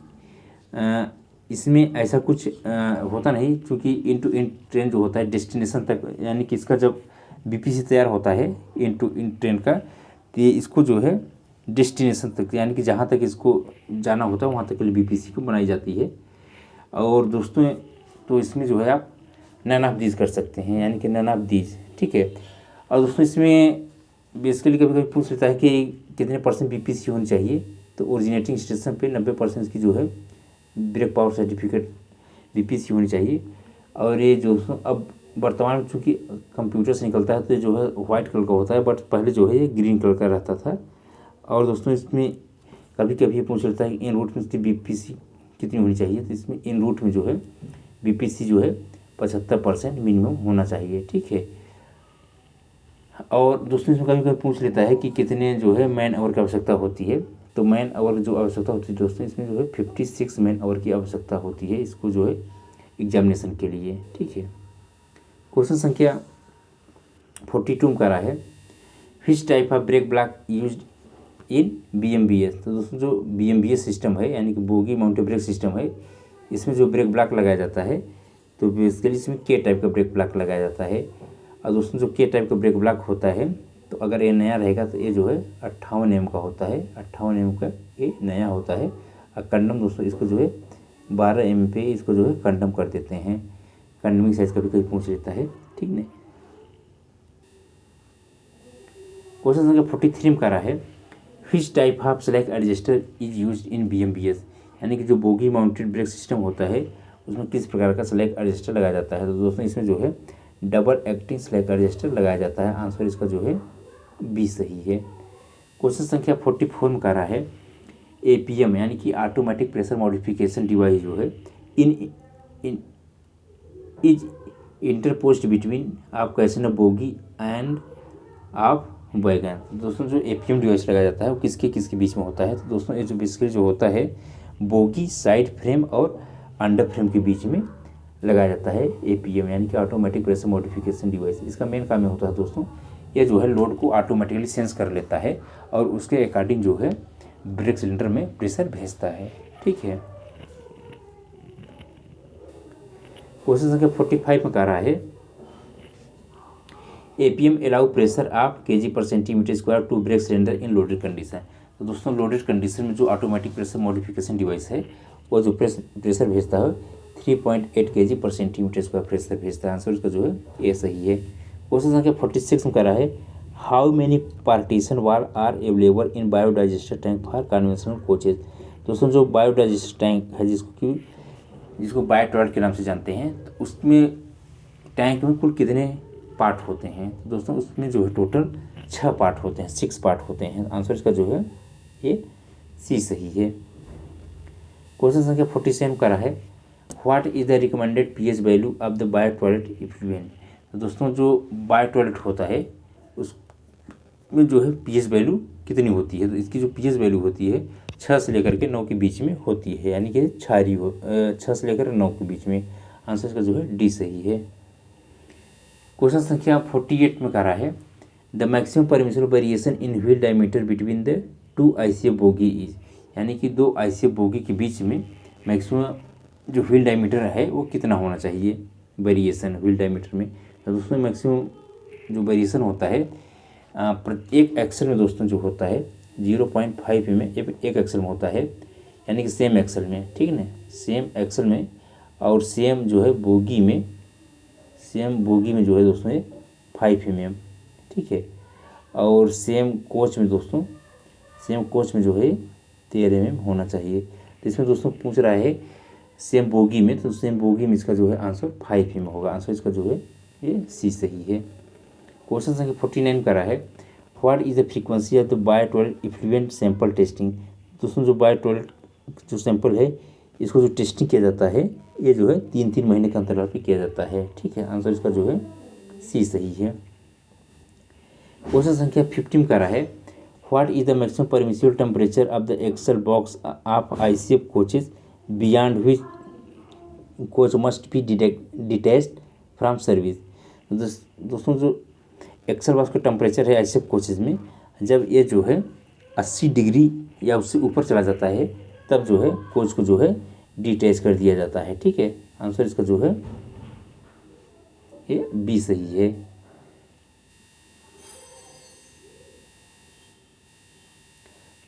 इसमें ऐसा कुछ होता नहीं, क्योंकि इन टू इन ट्रेन जो होता है डेस्टिनेशन तक, यानी कि इसका जब BPC तैयार होता है इन टू इन ट्रेन का, तो ये इसको जो है डेस्टिनेशन तक, यानी कि जहाँ तक इसको जाना होता है वहाँ तक के लिए BPC को बनाई जाती है। और दोस्तों तो इसमें जो है आप नन ऑफ दीज कर सकते हैं, यानी कि नन ऑफ दीज, ठीक है। और दोस्तों इसमें बेसिकली कभी कभी पूछ लेता है कि कितने % BPC होनी चाहिए। तो ओरिजिनेटिंग स्टेशन पे 90% की जो है ब्रेक पावर सर्टिफिकेट BPC होनी चाहिए। और ये जो अब वर्तमान में चूँकि कंप्यूटर से निकलता है तो जो है वाइट कलर का होता है, बट पहले जो है ये ग्रीन कलर का रहता था। और दोस्तों इसमें कभी कभी ये पूछ लेता है कि इन रूट में इसकी BPC कितनी होनी चाहिए। तो इसमें इन रूट में जो है BPC जो है 75% मिनिमम होना चाहिए, ठीक है। और दोस्तों इसमें कभी कभी पूछ लेता है कि कितने जो है मैन आवर की आवश्यकता होती है। तो मैन आवर जो आवश्यकता होती है दोस्तों इसमें जो है 56 मैन आवर की आवश्यकता होती है इसको जो है एग्जामिनेशन के लिए, ठीक है। क्वेश्चन संख्या 42 का रहा है, which type of brake block used in BMBS। तो दोस्तों जो BMBS सिस्टम है, यानी कि बोगी माउंटेड ब्रेक सिस्टम है, इसमें जो ब्रेक ब्लॉक लगाया जाता है तो बेसिकली इसमें K टाइप का ब्रेक ब्लॉक लगाया जाता है। और दोस्तों जो K टाइप का ब्रेक ब्लॉक होता है, तो अगर ये नया रहेगा तो ये जो है 58 mm का होता है, 58 mm का ये नया होता है। और कंडम दोस्तों इसको जो है 12 mm पे इसको जो है कंडम कर देते हैं। कंडमिंग साइज कभी कभी पूछ लेता है, ठीक है। क्वेश्चन संख्या 43 का रहा है, which type of select adjuster is used in BMBS, यानी कि जो बोगी माउंटेड ब्रेक सिस्टम होता है उसमें किस प्रकार का सेलेक्ट एडजस्टर लगाया जाता है। तो दोस्तों इसमें जो है डबल एक्टिंग सेलेक्ट एडजस्टर लगाया जाता है। आंसर इसका जो है बी सही है। क्वेश्चन संख्या 44 में कह रहा है, APM यानी कि ऑटोमेटिक प्रेशर मॉडिफिकेशन डिवाइस जो है इन इज इंटरपोज्ड बिटवीन आप कैसे न बोगी एंड आप वैगन। दोस्तों जो APM डिवाइस लगाया जाता है वो किसके किसके बीच में होता है। तो दोस्तों ये जो बेसिकली जो होता है बोगी साइड फ्रेम और अंडर फ्रेम के बीच में लगाया जाता है APM, यानी कि ऑटोमेटिक प्रेशर मॉडिफिकेशन डिवाइस। इसका मेन काम ये होता है दोस्तों, ये जो है लोड को ऑटोमेटिकली सेंस कर लेता है और उसके अकॉर्डिंग जो है ब्रेक सिलेंडर में प्रेशर भेजता है, ठीक है। क्वेश्चन संख्या 45 में कह रहा है, APM allow pressure of kg/cm² to brake cylinder in loaded condition. तो दोस्तों लोडेड कंडीशन में जो ऑटोमेटिक प्रेशर मॉडिफिकेशन डिवाइस है वो जो प्रेशर भेजता है 3.8 kg/cm² प्रेशर भेजता है। आंसर इसका जो है ये सही है। क्वेश्चन संख्या 46 में कह रहा है, how many partition wall are available in biodigester tank for conventional coaches. दोस्तों जो बायोडाइजेस्टर टैंक है जिसको बायोटॉयलेट के नाम से जानते हैं, तो उसमें टैंक में कुल कितने पार्ट होते हैं। दोस्तों उसमें जो है टोटल 6 पार्ट होते हैं, 6 पार्ट होते हैं। आंसर इसका जो है ये सी सही है। क्वेश्चन संख्या 47 का रहा है, what is the recommended pH value of the bio toilet effluent. तो दोस्तों जो बायो टॉयलेट होता है उसमें जो है पीएच वैल्यू कितनी होती है, तो इसकी जो पीएच वैल्यू होती है 6 से लेकर के 9 के बीच में होती है, यानी कि क्षारीय हो 6 से लेकर 9 के बीच में। आंसर इसका जो है डी सही है। क्वेश्चन संख्या 48 में कह रहा है the maximum permissible variation in wheel diameter between the to ICF bogie is, यानी कि दो आईसीएफ बोगी के बीच में मैक्सिमम जो व्हील डायमीटर है वो कितना होना चाहिए वेरिएशन व्हील डायमीटर में। तो दोस्तों मैक्सिमम जो वेरिएशन होता है एक एक्सल में दोस्तों जो होता है 0.5 में एक एक्सल में होता है, यानी कि सेम एक्सल में, ठीक है ना, सेम एक्सल में और सेम जो है बोगी में, सेम बोगी में जो है दोस्तों ये 5 mm, ठीक है, और सेम कोच में दोस्तों, सेम कोच में जो है 13 mm होना चाहिए। तो इसमें दोस्तों पूछ रहा है सेम बोगी में, तो सेम बोगी में इसका जो है आंसर 5 mm होगा। आंसर इसका जो है ये सी सही है। क्वेश्चन संख्या 49 का रहा है what is the frequency of the bio toilet effluent sample testing. दोस्तों जो बायो टॉयलेट जो सैंपल है इसको जो टेस्टिंग किया जाता है ये जो है 3-3 महीने के अंतराल पर किया जाता है, ठीक है। आंसर इसका जो है सी सही है। क्वेश्चन संख्या 50 का रहा है what is the maximum permissible temperature of the axle box of ICF coaches beyond which coach must be detached from service. दोस्तों जो एक्सेल बॉक्स का टेम्परेचर है आईसीएफ कोचेज में, जब ये जो है 80 डिग्री या उससे ऊपर चला जाता है तब जो है कोच को जो है डिटैच कर दिया जाता है, ठीक है। आंसर इसका जो है ये बी सही है।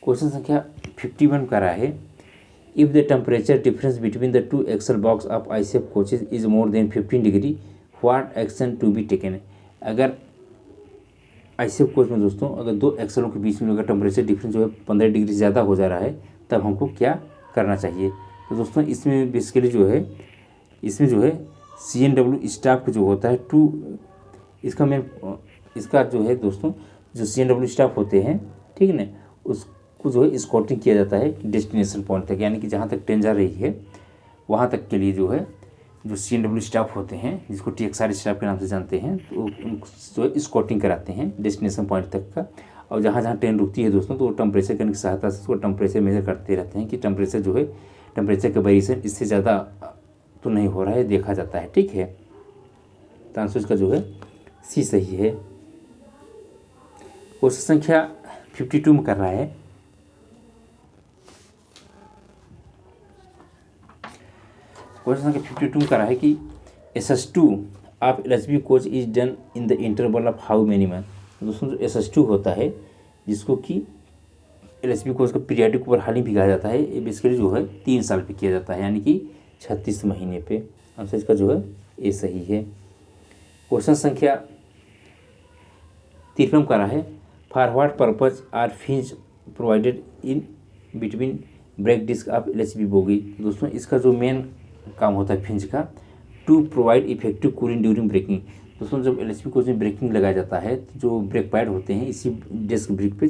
क्वेश्चन संख्या 51 का रहा है if the temperature difference between the two axle box of ICF coaches is more than 15 degree what action to be taken. अगर आईसीएफ कोच में दोस्तों अगर दो एक्सेलों के बीच में अगर टेम्परेचर डिफरेंस जो है 15 डिग्री से ज़्यादा हो जा रहा है तब हमको क्या करना चाहिए। तो दोस्तों इसमें बेसिकली जो है इसमें जो है CNW स्टाफ जो होता है इसका जो है दोस्तों जो CNW स्टाफ होते हैं, ठीक है ना, उसको जो है स्कॉटिंग किया जाता है डेस्टिनेशन पॉइंट तक, यानी कि जहाँ तक ट्रेन जा रही है वहाँ तक के लिए जो है जो CNW स्टाफ होते हैं जिसको TXR स्टाफ के नाम से जानते हैं, तो उनको जो है स्कॉटिंग कराते हैं डेस्टिनेशन पॉइंट तक का। और जहाँ जहाँ ट्रेन रुकती है दोस्तों तो वो टेम्परेचर करने की सहायता से उसको टेम्परेचर मेजर करते रहते हैं कि टेम्परेचर जो है टेम्परेचर का वेरिएशन इससे ज़्यादा तो नहीं हो रहा है, देखा जाता है, ठीक है। तो आंसर इसका जो है सी सही है। क्वेश्चन संख्या 52 में कर रहा है क्वेश्चन संख्या 52 में कर रहा है कि SS2 of LHB coach is done in the interval of how many month. दोस्तों जो SS2 होता है जिसको कि LHB कोच का पीरियडिक ऊपर हाल ही भी कहा जाता है, ये बेसिकली जो है 3 साल पे किया जाता है, यानी कि 36 महीने पे। आंसर इसका जो है ये सही है। क्वेश्चन संख्या 53 का रहा है for what purpose are fins provided in between brake disc of LHB bogie. दोस्तों इसका जो मेन काम होता है फिंज का to provide effective cooling during braking. दोस्तों जब LHB कोच में ब्रेकिंग लगाया जाता है तो जो ब्रेक पैड होते हैं इसी डिस्क ब्रेक पे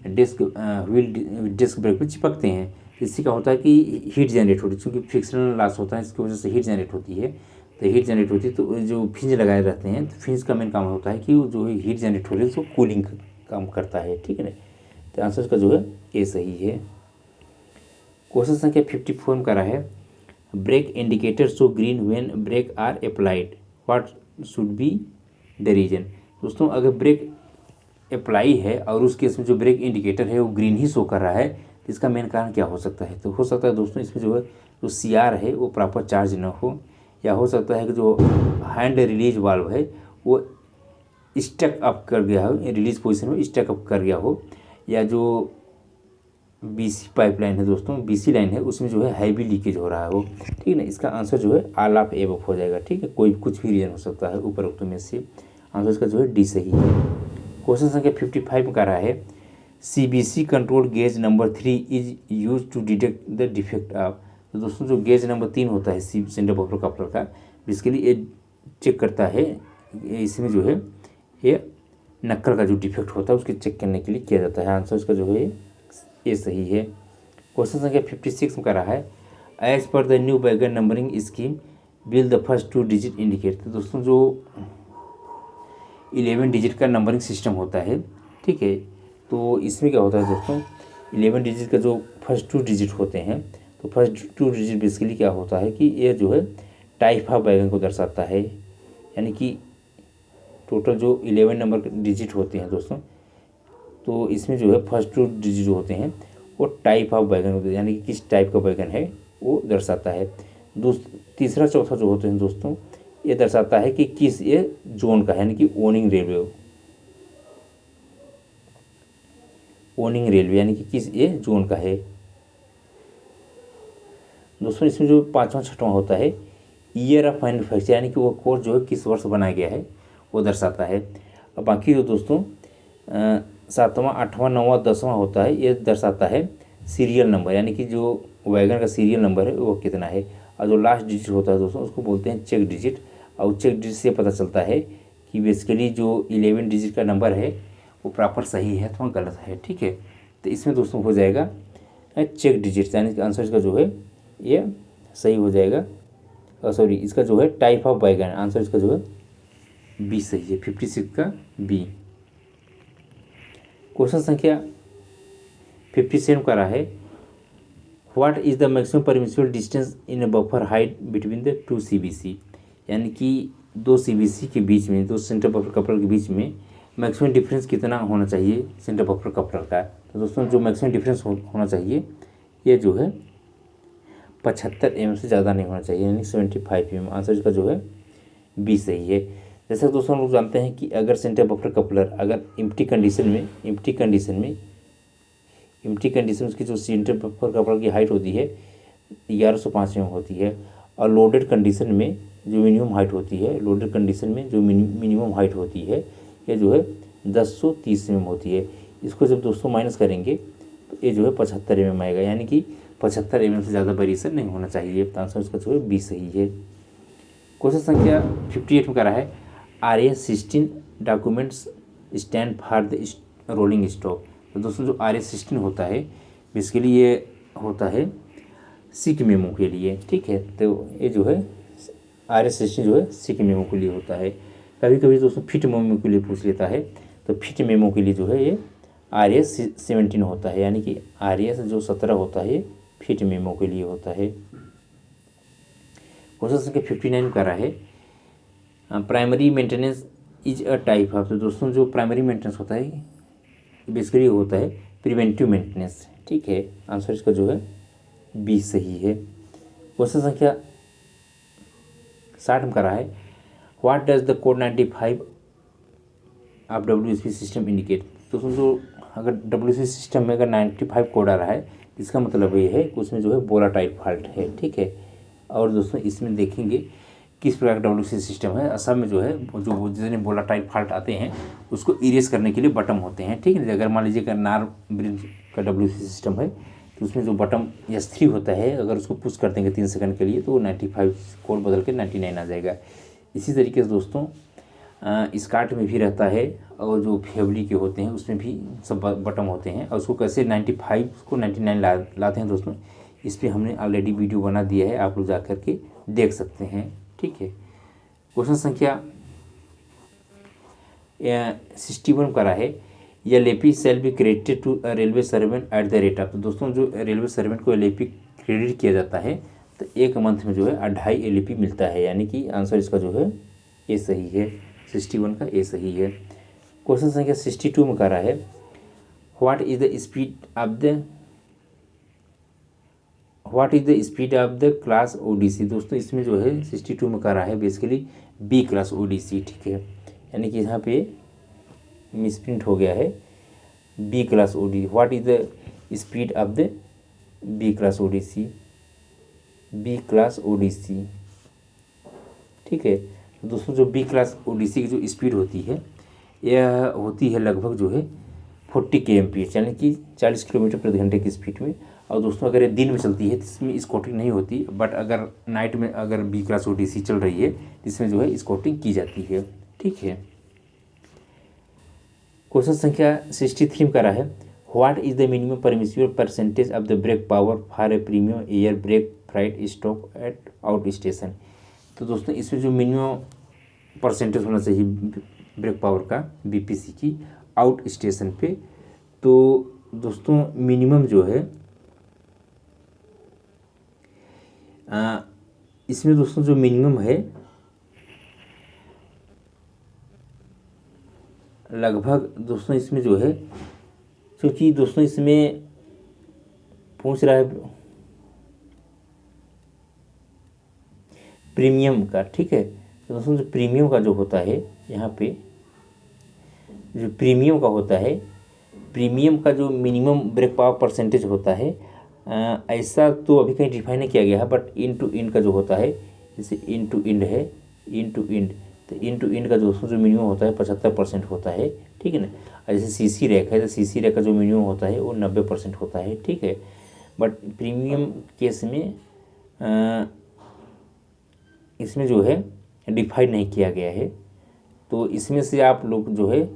व्हील डिस्क ब्रेक पे चिपकते हैं, इससे क्या होता है कि हीट जनरेट होती है, क्योंकि फ्रिक्शनल लॉस होता है इसकी वजह से हीट जनरेट होती है। तो हीट जनरेट होती है तो जो फिंज लगाए रहते हैं तो फिंज का मेन काम होता है कि जो हीट जनरेट हो रही है उसको कूलिंग काम करता है, ठीक है ना। तो आंसर इसका जो है ये सही है। क्वेश्चन संख्या 54 में करा है brake indicator show green when brake are applied what should be the reason. दोस्तों अगर ब्रेक अप्लाई है और उस केस में जो ब्रेक इंडिकेटर है वो ग्रीन ही शो कर रहा है तो इसका मेन कारण क्या हो सकता है। तो हो सकता है दोस्तों इसमें जो है जो CR है वो प्रॉपर चार्ज न हो, या हो सकता है कि जो हैंड रिलीज वाल्व है वो स्टक अप कर गया हो, रिलीज पोजीशन में स्टक अप कर गया हो, या जो BC पाइपलाइन है दोस्तों BC लाइन है उसमें जो है हैवी लीकेज हो रहा हो, ठीक है ना। इसका आंसर जो है ऑल ऑफ एबव हो जाएगा, ठीक है। कोई कुछ भी रीजन हो सकता है उपरोक्त में से। आंसर इसका जो है डी सही है। क्वेश्चन संख्या 55 का रहा है CBC control gauge number 3 is use to detect the defect of. तो दोस्तों जो गेज नंबर 3 होता है सेंटर बफर कपलर का, बेसिकली ये चेक करता है, इसमें जो है ये नक्कल का जो डिफेक्ट होता है उसके चेक करने के लिए किया जाता है। आंसर इसका जो है ये सही है। क्वेश्चन संख्या 56 में कर रहा है as per the new wagon numbering scheme will the first 2 digit indicate. तो दोस्तों जो 11 डिजिट का नंबरिंग सिस्टम होता है, ठीक है, तो इसमें क्या होता है दोस्तों, 11 डिजिट का जो फर्स्ट 2 डिजिट होते हैं, तो फर्स्ट 2 डिजिट बेसिकली क्या होता है कि ये जो है टाइप ऑफ वैगन को दर्शाता है। यानी कि टोटल जो 11 नंबर डिजिट होते हैं दोस्तों, तो इसमें जो है फर्स्ट 2 डिजिट जो होते हैं वो टाइप ऑफ वैगन होते हैं, यानी कि किस टाइप का वैगन है वो दर्शाता है। तीसरा चौथा जो होते हैं दोस्तों, ये दर्शाता है कि किस ये जोन का है, यानी कि ओनिंग रेलवे यानी कि किस ये जोन का है। दोस्तों इसमें जो पाँचवा छठवां होता है ईयर ऑफ मैन्युफैक्चर, यानी कि वो कोर्स जो है किस वर्ष बनाया गया है वो दर्शाता है। अब बाकी जो दोस्तों सातवां आठवां नौवां दसवां होता है, ये दर्शाता है सीरियल नंबर, यानी कि जो वैगन का सीरियल नंबर है वो कितना है। और जो लास्ट डिजिट होता है दोस्तों उसको बोलते हैं चेक डिजिट। और चेक डिजिट से पता चलता है कि बेसिकली जो 11 डिजिट का नंबर है वो प्रॉपर सही है अथवा गलत है, ठीक है। तो इसमें दोस्तों हो जाएगा चेक डिजिट, यानी कि आंसर इसका जो है ये सही हो जाएगा। सॉरी, इसका जो है टाइप ऑफ वैगन, आंसर इसका जो है बी सही है, 56 का बी। क्वेश्चन संख्या 57 का रहा है what is the maximum permissible distance in a buffer height between the 2 CBC, यानी कि 2 CBC के बीच में, 2 सेंटर बफर कपलर के बीच में मैक्सिमम डिफरेंस कितना होना चाहिए सेंटर बफर कपलर का। तो दोस्तों जो मैक्सिमम डिफरेंस होना चाहिए ये जो है 75 mm से ज़्यादा नहीं होना चाहिए, यानी 75 mm। आंसर इसका जो है बी सही है। जैसे दोस्तों हम लोग जानते हैं कि अगर सेंटर बफर कपलर अगर एम्प्टी कंडीशन उसकी जो सेंटर बफर कपलर की हाइट होती है 1105 mm होती है, और लोडेड कंडीशन में जो मिनिमम हाइट होती है, मिनिमम हाइट होती है ये जो है 1030 mm होती है। इसको जब दोस्तों माइनस करेंगे तो ये जो है 75 mm आएगा, यानी कि 75 mm से ज़्यादा वेरिएशन नहीं होना चाहिए। तो आंसर इसका जो है बी सही है। क्वेश्चन संख्या 58 में करा है RS16 documents stand for the rolling stock. तो दोस्तों जो RS16 होता है बेसिकली ये होता है सिक मेमो के लिए, ठीक है। तो ये जो है RS16 जो है सिक मेमो के लिए होता है। कभी कभी दोस्तों फिट मेमो के लिए पूछ लेता है, तो फिट मेमो के लिए जो है ये RS17 होता है, यानी कि RS जो 17 होता है ये फिट मेमो के लिए होता है। क्वेश्चन संख्या 59 कर रहा है primary maintenance is a type of. तो दोस्तों जो प्राइमरी मेंटेनेंस होता है बेसिकली होता है प्रिवेंटिव मेंटेनेंस, ठीक है। आंसर इसका जो है बी सही है। क्वेश्चन संख्या 60 में कर रहा है what does the code 95 of WSP system indicate. दोस्तों जो अगर WSP सिस्टम में अगर 95 कोड आ रहा है इसका मतलब ये है कि उसमें जो है वोलाटाइल फॉल्ट है, ठीक है। और दोस्तों इसमें देखेंगे किस प्रकार का WSP सिस्टम है। असम में जो है जो जितने वोलाटाइल फॉल्ट आते हैं उसको इरेज करने के लिए बटन होते हैं, ठीक है। अगर मान लीजिए अगर नार ब्रिज का WSP सिस्टम है तो उसमें जो बटन S3 होता है अगर उसको पुश कर देंगे 3 सेकंड के लिए तो 95 कोड बदल के 99 आ जाएगा। इसी तरीके से दोस्तों स्कार्ट में भी रहता है, और जो फेवली के होते हैं उसमें भी सब बटन होते हैं, और उसको कैसे 95 को 99 लाते हैं दोस्तों, इस पर हमने ऑलरेडी वीडियो बना दिया है, आप लोग जा कर के देख सकते हैं, ठीक है। क्वेश्चन संख्या 61 करा है LAP shall be credited to railway servant at the rate of. तो दोस्तों जो रेलवे सर्वेंट को LAP क्रेडिट किया जाता है तो एक मंथ में जो है 2.5 LAP मिलता है, यानी कि आंसर इसका जो है ए सही है, 61 का ए सही है। क्वेश्चन संख्या 62 में करा है what is the speed of the class ODC। दोस्तों इसमें जो है 62 में करा है बेसिकली B क्लास ODC, ठीक है। यानी कि यहाँ पे मिसप्रिंट हो गया है B class ODC। What is the speed of the B class ODC, ठीक है। तो दोस्तों जो B क्लास ODC की जो स्पीड होती है यह होती है लगभग जो है 40 kmph, यानी कि 40 किलोमीटर प्रति घंटे की स्पीड में। और दोस्तों अगर ये दिन में चलती है तो इसमें स्कॉटिंग नहीं होती, बट अगर नाइट में अगर B क्लास ODC चल रही है इसमें जो है स्कॉटिंग की जाती है, ठीक है। क्वेश्चन संख्या 63 का रहा है what is the minimum permissible percentage of the brake power for a premium air brake flight stop at out station. तो दोस्तों इसमें जो मिनिमम परसेंटेज होना चाहिए ब्रेक पावर का बीपीसी की आउट स्टेशन पे, तो दोस्तों मिनिमम जो है इसमें दोस्तों जो मिनिमम है लगभग दोस्तों इसमें जो है, क्योंकि दोस्तों इसमें पूछ रहा है प्रीमियम का, ठीक है। तो दोस्तों जो प्रीमियम का जो होता है यहाँ पे, जो प्रीमियम का होता है, प्रीमियम का जो मिनिमम ब्रेक पावर परसेंटेज होता है, ऐसा तो अभी कहीं डिफाइन नहीं किया गया है, बट इन टू इंड का जो होता है, जैसे इन टू इंड है, इन टू इंड, तो इन टू इंड का दोस्तों जो मिनिमम होता है 75% होता है, ठीक है ना। जैसे सीसी रैक है, तो सीसी रैक का जो मिनिमम होता है वो 90% होता है, ठीक है। बट प्रीमियम केस में इसमें जो है डिफाइन नहीं किया गया है, तो इसमें से आप लोग जो है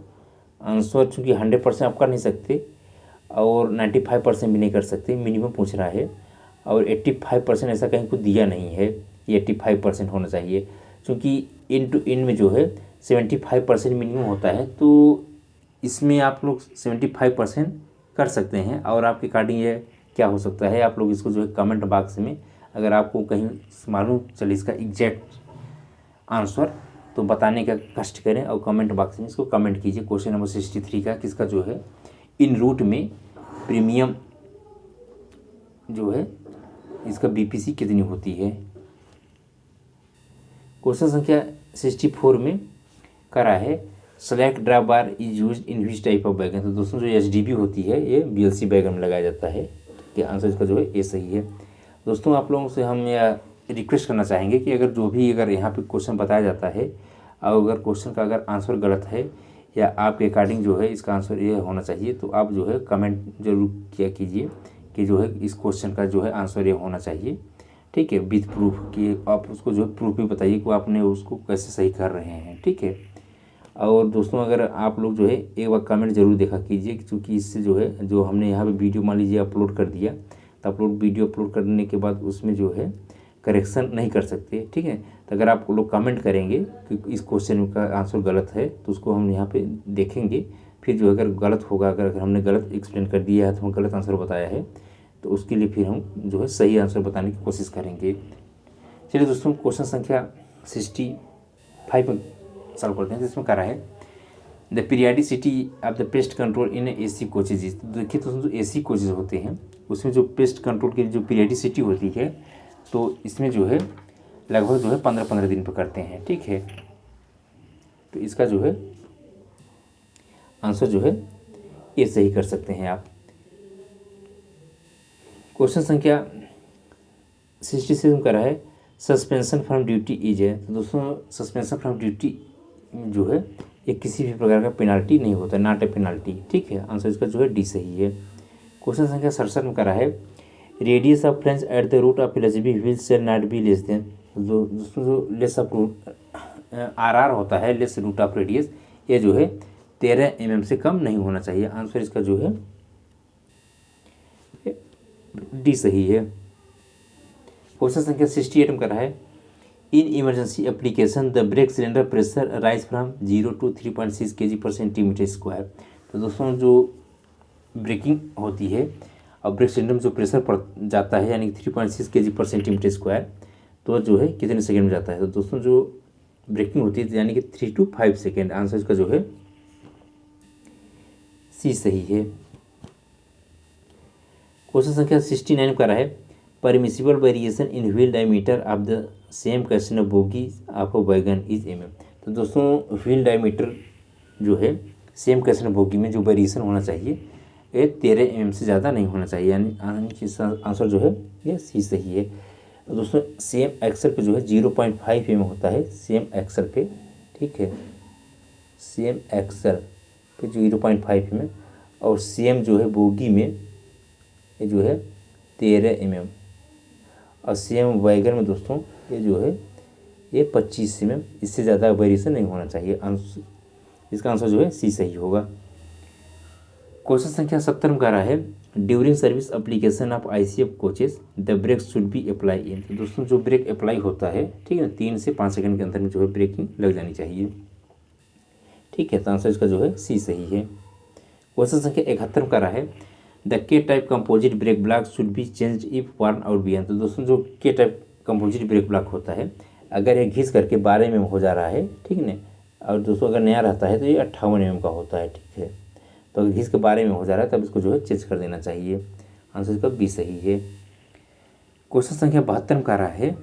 आंसर चूँकि 100% आप कर नहीं सकते और 95% भी नहीं कर सकते, मिनिमम पूछ रहा है, और 85% ऐसा कहीं को दिया नहीं है, ये 85% होना चाहिए, क्योंकि इन टू इन में जो है 75% मिनिमम होता है, तो इसमें आप लोग 75% कर सकते हैं। और आपके अकॉर्डिंग ये क्या हो सकता है, आप लोग इसको जो है कमेंट बॉक्स में, अगर आपको कहीं मालूम चले इसका एग्जैक्ट आंसर, तो बताने का कष्ट करें और कमेंट बॉक्स में इसको कमेंट कीजिए। क्वेश्चन नंबर 63 का किसका जो है इन रूट में प्रीमियम जो है इसका बीपीसी कितनी होती है। क्वेश्चन संख्या 64 में करा है select drive bar is used in which type of बैगन। तो दोस्तों जो एचडीबी होती है ये बीएलसी बैगन में लगाया जाता है, कि आंसर इसका जो है ये सही है। दोस्तों आप लोगों से हम यह रिक्वेस्ट करना चाहेंगे कि अगर यहाँ पे क्वेश्चन बताया जाता है और अगर क्वेश्चन का अगर आंसर गलत है या आपके अकॉर्डिंग जो है इसका आंसर ये होना चाहिए, तो आप जो है कमेंट जरूर किया कीजिए कि जो है इस क्वेश्चन का जो है आंसर ये होना चाहिए, ठीक है, विथ प्रूफ, कि आप उसको जो है प्रूफ भी बताइए कि आपने उसको कैसे सही कर रहे हैं, ठीक है। और दोस्तों अगर आप लोग जो है एक बार कमेंट जरूर देखा कीजिए, क्योंकि इससे जो है जो हमने यहाँ पे वीडियो मान लीजिए अपलोड कर दिया, तो आप लोग वीडियो अपलोड करने के बाद उसमें जो है करेक्शन नहीं कर सकते, ठीक है। तो अगर आप लोग कमेंट करेंगे कि इस क्वेश्चन का आंसर गलत है, तो उसको हम यहाँ पे देखेंगे, फिर जो अगर गलत होगा, अगर हमने गलत एक्सप्लेन कर दिया है, तो हम गलत आंसर बताया है, तो उसके लिए फिर हम जो है सही आंसर बताने की कोशिश करेंगे। चलिए दोस्तों क्वेश्चन संख्या 65 में सॉल्व करते हैं, जिसमें करा है the periodicity of the pest control in AC coaches. तो देखिए दोस्तों जो एसी कोचेज होते हैं उसमें जो पेस्ट कंट्रोल की जो पीरियडिसिटी होती है, तो इसमें जो है लगभग जो है 15-15 दिन पर करते हैं, ठीक है। तो इसका जो है आंसर जो है ये सही कर सकते हैं आप। क्वेश्चन संख्या 67 करा है सस्पेंशन फ्रॉम ड्यूटी इज है। तो दोस्तों सस्पेंशन फ्रॉम ड्यूटी जो है ये किसी भी प्रकार का पेनाल्टी नहीं होता, नॉट ए पेनाल्टी, ठीक है। आंसर इसका जो है डी सही है। क्वेश्चन संख्या 67 में करा है radius of french at the root of LGB will shall not be less than. दोस्तों जो लेस ऑफ रूट आर होता है, लेस रूट ऑफ रेडियस, ये जो है 13 mm से कम नहीं होना चाहिए। आंसर इसका जो है डी सही है। क्वेश्चन संख्या 68 में करा है in emergency application the brake cylinder pressure rise from 0 to 3.6 kg/cm²। तो दोस्तों जो ब्रेकिंग होती है और ब्रेक सिलेंडर में जो प्रेशर पड़ जाता है यानी 3.6 kg/cm², तो जो है कितने सेकेंड में जाता है। तो दोस्तों जो ब्रेकिंग होती है यानी कि 3 to 5 सेकेंड। आंसर इसका जो है सी सही है। क्वेश्चन संख्या 69 का है permissible variation in wheel diameter of the same cushion bogie of a wagon is mm। तो दोस्तों व्हील डायमीटर जो है सेम कैशन बोगी में जो वेरिएशन होना चाहिए ये 13 mm से ज़्यादा नहीं होना चाहिए, यानी आंसर जो है ये सी सही है। दोस्तों सेम एक्सल पे जो है 0.5 mm होता है सेम एक्सल पे, ठीक है, सेम एक्सल पे 0.5 mm, और सेम जो है बोगी में ये जो है 13 mm, और सेम वैगन में दोस्तों ये जो है ये 25 mm, इससे ज़्यादा वेरिएशन नहीं होना चाहिए। इसका आंसर जो है सी सही होगा। क्वेश्चन संख्या 70 में कह रहा है during service application of ICF coaches the brake should be apply in. तो दोस्तों जो ब्रेक अप्लाई होता है, ठीक है, 3 से 5 सेकंड के अंदर में जो है ब्रेकिंग लग जानी चाहिए। ठीक है, तो आंसर इसका जो है सी सही है। क्वेश्चन संख्या 71 का रहा है the K type composite brake block should be change if worn out beyond. तो दोस्तों जो के टाइप कंपोजिट ब्रेक ब्लॉक होता है, अगर ये घिस करके 12 mm हो जा रहा है, ठीक है, और दोस्तों अगर नया रहता है तो ये 58 mm का होता है। ठीक है, तो अगर घिस के 12 mm हो जा रहा है तब इसको जो है चेंज कर देना चाहिए। आंसर इसका बी सही है। क्वेश्चन संख्या 72 का रहा है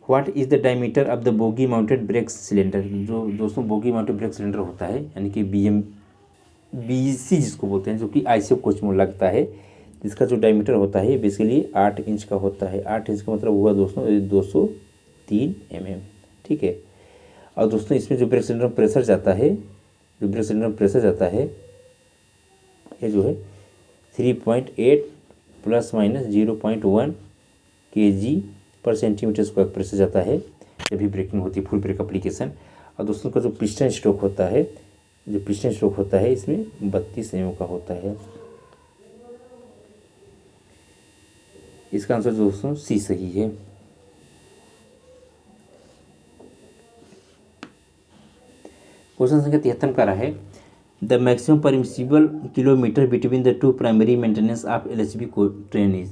what is the diameter of the bogie mounted brake cylinder. जो दोस्तों बोगी माउंटेड ब्रेक सिलेंडर होता है, यानी कि BC जिसको बोलते हैं, जो कि ICF कोच में लगता है, जिसका जो डायमीटर होता है बेसिकली 8 इंच का होता है। 8 इंच का मतलब हुआ दोस्तों 203 mm। ठीक है, और दोस्तों इसमें जो ब्रेक सिलेंडर प्रेशर जाता है, ये जो है 3.8 ± 0.1 kg पर सेंटीमीटर स्क्वायर प्रेशर जाता है जब भी ब्रेकिंग होती है, फुल ब्रेक एप्लीकेशन। और दोस्तों का जो पिस्टन स्ट्रोक होता है, इसमें 32 mm का होता है। इसका आंसर दोस्तों सी सही है। क्वेश्चन संख्या 73 का रहा है the maximum permissible kilometre between the to primary maintenance of LHB train is.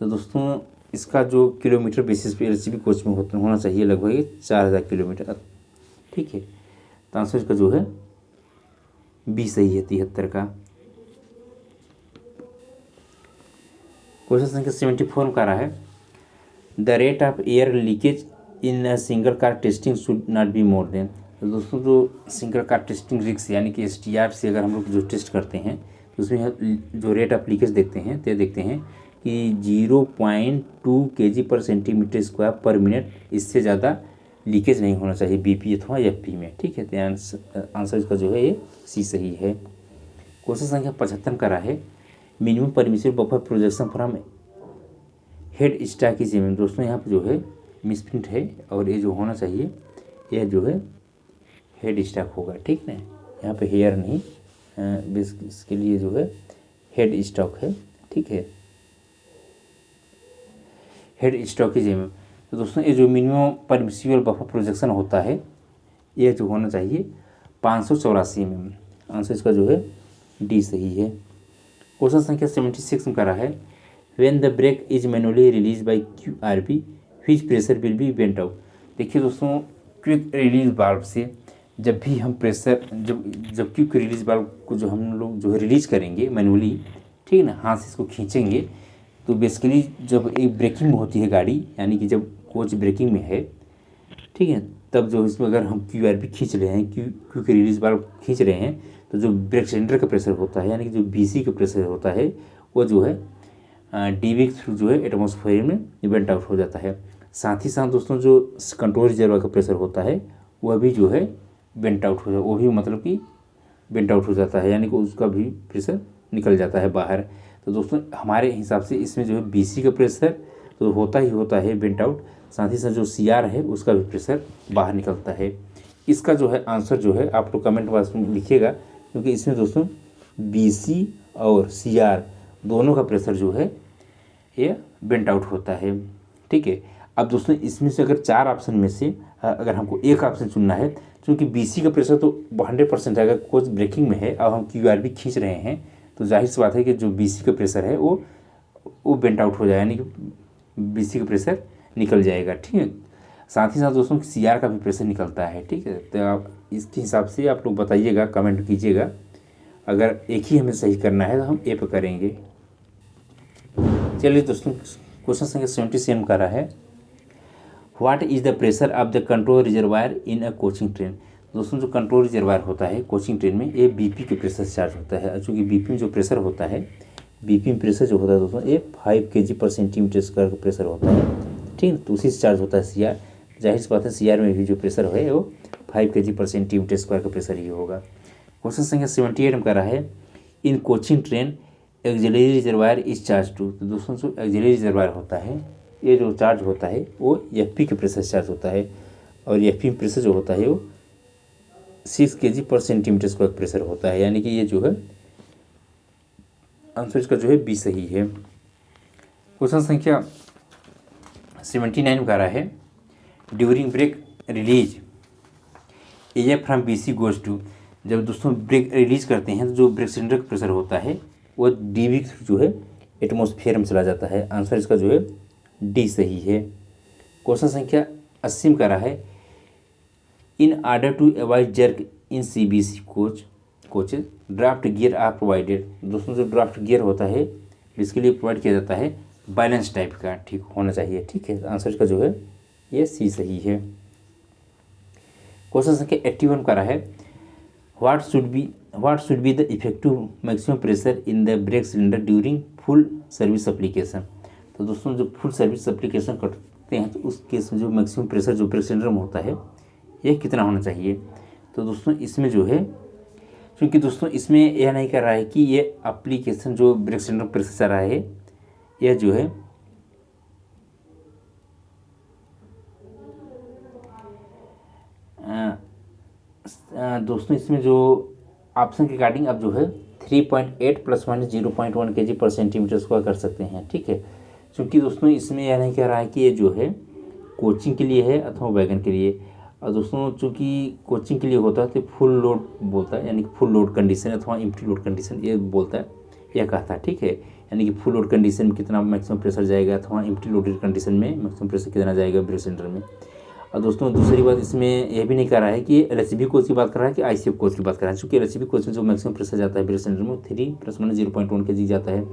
तो दोस्तों इसका जो किलोमीटर बेसिस पे LHB कोच में होना चाहिए लगभग 4000 किलोमीटर। ठीक है, तो आंसर इसका जो है बी सही है 73 का। क्वेश्चन संख्या 74 का रहा है the rate of air leakage in a single car testing should not be more than. तो दोस्तों जो सिंगल कार टेस्टिंग रिक्स यानी कि STR से अगर हम लोग जो टेस्ट करते हैं तो उसमें जो रेट ऑफ लीकेज देखते हैं कि 0.2 kg पर सेंटीमीटर स्क्वायर पर मिनट, इससे ज़्यादा लीकेज नहीं होना चाहिए BP अथवा FP में। ठीक है, तो आंसर इसका जो है ये सी सही है। क्वेश्चन संख्या 75 का रहा है minimum permissible buffer projection from head stock is M. दोस्तों यहाँ पर जो है मिसप्रिंट है, और ये जो होना चाहिए यह जो है हेड स्टॉक होगा। ठीक है, यहाँ पे हेयर नहीं, इसके लिए जो है हेड स्टॉक है। ठीक है, हेड स्टॉक इज एम। तो दोस्तों ये जो मिनिमम परमिसिबल बफर प्रोजेक्शन होता है, यह जो होना चाहिए 584 mm। आंसर इसका जो है डी सही है। क्वेश्चन संख्या 76 में करा है when the brake is manually release by QRB which pressure will be vent out. देखिए दोस्तों, क्विक रिलीज वाल्व से जब भी हम प्रेशर जब क्विक रिलीज वाल्व को जो हम लोग जो है रिलीज करेंगे मैनुअली, ठीक है ना, हाथ से इसको खींचेंगे, तो बेसिकली जब एक ब्रेकिंग में होती है गाड़ी, यानी कि जब कोच ब्रेकिंग में है, ठीक है, तब जो इसमें अगर हम QRB खींच रहे हैं, क्विक रिलीज वाल्व खींच रहे हैं, तो जो ब्रेक सिलेंडर का प्रेशर होता है, यानी कि जो BC का प्रेशर होता है, वो जो है DB के थ्रू जो है एटमॉस्फेयर में वेंट आउट हो जाता है। साथ ही साथ दोस्तों जो कंट्रोल रिजर्वर का प्रेशर होता है वह भी जो है वेंट आउट हो जाता है, वो भी मतलब कि वेंट आउट हो जाता है, यानी कि उसका भी प्रेशर निकल जाता है बाहर। तो दोस्तों हमारे हिसाब से इसमें जो है BC का प्रेशर तो होता है वेंट आउट, साथ ही साथ जो CR है उसका भी प्रेशर बाहर निकलता है। इसका जो है आंसर जो है आप लोग कमेंट बॉक्स में लिखिएगा, क्योंकि इसमें दोस्तों BC और CR दोनों का प्रेशर जो है ये वेंट आउट होता है। ठीक है, अब दोस्तों इसमें से अगर 4 ऑप्शन में से अगर हमको एक ऑप्शन चुनना है, क्योंकि BC का प्रेशर तो 100% है, अगर कोच ब्रेकिंग में है और हम QRB खींच रहे हैं, तो जाहिर सी बात है कि जो BC का प्रेशर है वो वेंट आउट हो जाएगा, यानी कि BC का प्रेशर निकल जाएगा। ठीक है, साथ ही साथ दोस्तों CR का भी प्रेशर निकलता है। ठीक है, तो आप इसके हिसाब से आप लोग बताइएगा, कमेंट कीजिएगा। अगर एक ही हमें सही करना है तो हम ए पे करेंगे। चलिए दोस्तों, क्वेश्चन संख्या 77 का रहा है what is the pressure of the control reservoir in a coaching train. दोस्तों जो कंट्रोल रिजर्वायर होता है कोचिंग ट्रेन में, ये BP के प्रेशर से चार्ज होता है। चूँकि BP में जो प्रेशर होता है, BP में प्रेशर जो होता है दोस्तों ये 5 kg पर सेंटीमीटर स्क्वायर का प्रेशर होता है। ठीक है, तो उसी से चार्ज होता है CR। जाहिर सी बात है CR में भी जो प्रेशर है वो 5 kg पर सेंटीमीटर स्क्वायर का प्रेशर ही होगा। क्वेश्चन संख्या 78 में कह रहा है in coaching train auxiliary reservoir is charge to. तो दोस्तों जो एक्सिलरी रिजर्वायर होता है, ये जो चार्ज होता है वो FP के प्रेशर से चार्ज होता है, और FP में प्रेशर जो होता है वो 6 kg पर सेंटीमीटर स्क्वायर प्रेशर होता है, यानी कि ये जो है आंसर इसका जो है बी सही है। क्वेश्चन संख्या 79 कह रहा है during brake release air from BC goes to, जब दोस्तों ब्रेक रिलीज करते हैं तो जो ब्रेक सिलेंडर का प्रेशर होता है वो DB जो है एटमॉस्फेयर में चला जाता है। आंसर इसका जो है डी सही है। क्वेश्चन संख्या 80 में कह रहा है in order to avoid jerk in CBC coaches draft gear are provided. दोस्तों जो ड्राफ्ट गियर होता है इसके लिए प्रोवाइड किया जाता है बैलेंस टाइप का, ठीक होना चाहिए, ठीक है। आंसर इसका जो है ये सी सही है। क्वेश्चन संख्या 81 का रहा है what should be the effective maximum pressure in the brake cylinder during full service application. तो दोस्तों जो फुल सर्विस एप्लीकेशन करते हैं तो उस केस में जो मैक्सिमम प्रेशर जो ब्रेक सिलेंडर में होता है यह कितना होना चाहिए। तो दोस्तों इसमें जो है, क्योंकि दोस्तों इसमें यह नहीं कर रहा है कि ये एप्लीकेशन जो ब्रेक सिलेंडर प्रेशर चल रहा है यह जो है दोस्तों इसमें जो ऑप्शन के रिगार्डिंग अब जो है 3.8 ± 0.1 kg पर सेंटीमीटर स्क्वायर कर सकते हैं, ठीक है। क्योंकि दोस्तों इसमें यह नहीं कह रहा है कि ये जो है कोचिंग के लिए है अथवा वैगन के लिए। और दोस्तों चूँकि कोचिंग के लिए होता है तो फुल लोड बोलता है, यानी कि फुल लोड कंडीशन अथवा एम्प्टी लोड कंडीशन ये बोलता है, यह कहता है, ठीक है। यानी कि फुल लोड कंडीशन में कितना मैक्सिमम प्रेशर जाएगा अथवा एम्प्टी लोडेड कंडीशन में मैक्सिमम प्रेशर कितना जाएगा ब्रेक सिलेंडर में। और दोस्तों दूसरी बात इसमें यह भी नहीं कर रहा है कि LHB कोच की बात कर रहा है कि ICF कोच की बात कर रहा है। चूँकि LHB कोच में जो मैक्सिमम प्रेशर जाता है ब्रेक सिलेंडर में 3 ± 0.1 kg जाता है,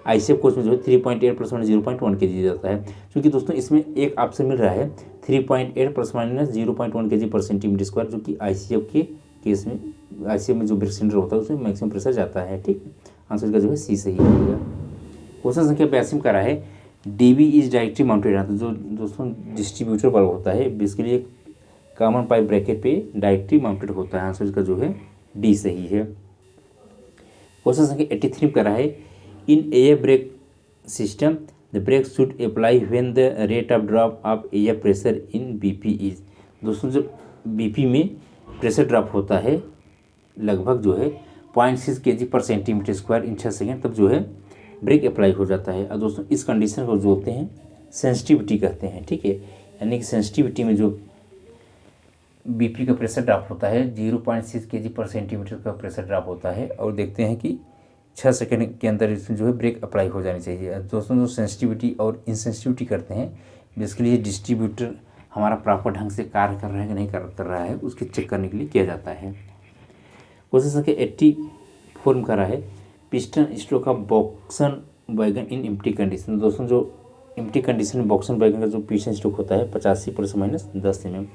ICF कोच में जो है 3.8 ± 0.1 kg जाता है। क्योंकि दोस्तों इसमें एक ऑप्शन मिल रहा है 3.8 ± 0.1 kg पर सेंटीमीटर स्क्वायर, जो कि ICF के केस में ICF में जो ब्रेक सिलेंडर होता है उसमें मैक्सिमम प्रेशर जाता है, ठीक। आंसर का जो है सी सही होगा। क्वेश्चन संख्या 82 का रहा है DB इज डायरेक्टली माउंटेड। तो जो दोस्तों डिस्ट्रीब्यूटर बल्ब होता है बेसिकली एक कॉमन पाइप ब्रैकेट पे डायरेक्टली माउंटेड होता है। आंसर इसका जो है डी सही है। क्वेश्चन संख्या 83 का रहा है in air brake system the brake should apply when the rate of drop of air pressure in BP is. दोस्तों जब BP में प्रेशर ड्रॉप होता है लगभग जो है 0.6 kg पर सेंटीमीटर स्क्वायर इन 6 सेकेंड, तब जो है ब्रेक अप्लाई हो जाता है। और दोस्तों इस कंडीशन को जो होते हैं सेंसिटिविटी कहते हैं, ठीक है। यानी कि सेंसिटिविटी में जो BP का प्रेशर ड्रॉप होता है 0.6 kg पर सेंटीमीटर का प्रेशर ड्रॉप होता है और देखते हैं कि 6 सेकंड के अंदर इसमें जो है ब्रेक अप्लाई हो जानी चाहिए। दोस्तों जो सेंसिटिविटी और इनसेंसिटिविटी करते हैं बेसिकली ये डिस्ट्रीब्यूटर हमारा प्रॉपर ढंग से कार्य कर रहा है कि नहीं कर रहा है उसके चेक करने के लिए किया जाता है। क्वेश्चन संख्या 84 का रहा है piston stroke of BOXN wagon in empty condition. दोस्तों जो एम्प्टी कंडीशन में बॉक्सन वैगन का जो पिस्टन स्ट्रोक होता है 85 ± 10 mm।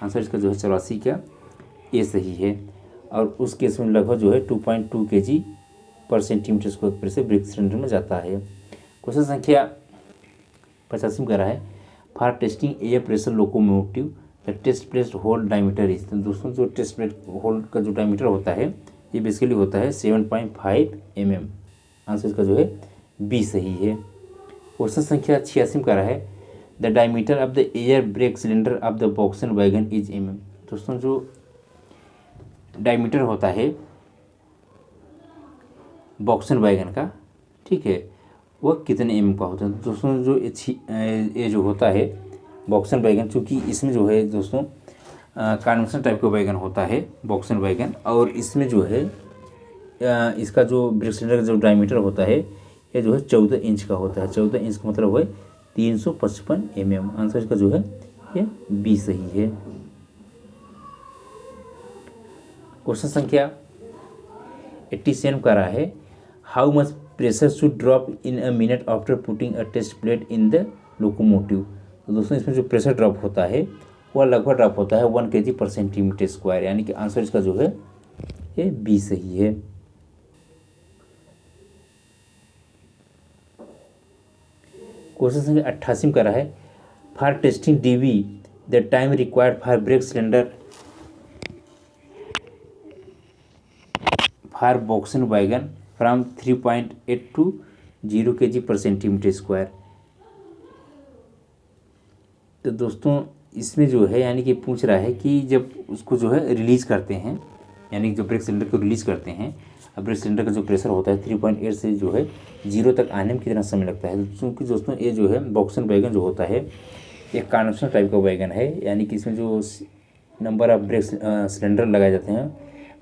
आंसर इसका जो है 84 का ये सही है। और उस केस में लगभग जो है 2.2 kg पर centimetre square pressure brake cylinder में जाता है। क्वेश्चन संख्या 85 का रहा है for testing air pressure locomotive the test place hole diameter is. दोस्तों जो टेस्ट प्लेट होल का जो डायमीटर होता है ये बेसिकली होता है 7.5 mm। आंसर इसका जो है बी सही है। क्वेश्चन संख्या 86 का रहा है the diameter of the air brake cylinder of the BOXN wagon is mm। दोस्तों जो डायमीटर होता है बॉक्सन वैगन का, ठीक है, वह कितने mm का होता है। दोस्तों जो ये जो होता है बॉक्सन वैगन, चूँकि इसमें जो है दोस्तों कन्वेंशनल टाइप का वैगन होता है बॉक्सन वैगन, और इसमें जो है इसका जो ब्रेक सिलेंडर का जो डायमीटर होता है ये जो है 14 इंच का होता है। 14 इंच का मतलब है 355 mm। आंसर इसका जो है ये बी सही है। क्वेश्चन संख्या 87 का रहा है how much pressure should drop in a minute after putting a test plate in the locomotive. तो दोस्तों इसमें जो प्रेशर ड्रॉप होता है वह लगभग ड्रॉप होता है 1 kg पर सेंटीमीटर स्क्वायर, यानी कि आंसर इसका जो है ये बी सही है। क्वेश्चन संख्या 88 का रहा है for testing DB the time required for brake cylinder for BOXN wagon from 3.8 to 0 kg पर सेंटीमीटर स्क्वायर। तो दोस्तों इसमें जो है यानी कि पूछ रहा है कि जब उसको जो है रिलीज़ करते हैं, यानी कि जब ब्रेक सिलेंडर को रिलीज़ करते हैं, अब ब्रेक सिलेंडर का जो प्रेशर होता है 3.8 से जो है 0 तक आने में कितना समय लगता है। क्योंकि दोस्तों ये जो है बॉक्सन वैगन जो होता है एक कन्वेंशनल टाइप का वैगन है, यानी कि इसमें जो नंबर ऑफ ब्रेक सिलेंडर लगाए जाते हैं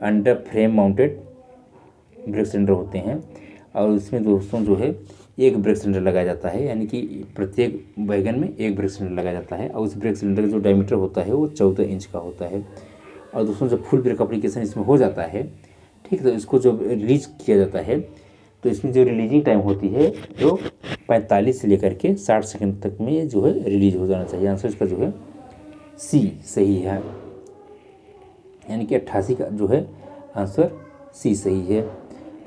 under frame mounted brake cylinder होते हैं, और इसमें दोस्तों जो है एक ब्रेक सिलेंडर लगाया जाता है, यानी कि प्रत्येक वैगन में एक ब्रेक सिलेंडर लगाया जाता है, और उस ब्रेक सिलेंडर का जो डायमीटर होता है वो 14 इंच का होता है। और दोस्तों जब फुल ब्रेक एप्लीकेशन इसमें हो जाता है, ठीक, तो इसको जब रिलीज किया जाता है तो इसमें जो रिलीजिंग टाइम होती है जो 45 से लेकर के 60 सेकंड तक में जो है रिलीज हो जाना चाहिए। आंसर इसका जो है सी सही है, यानी कि 88 का जो है आंसर सी सही है,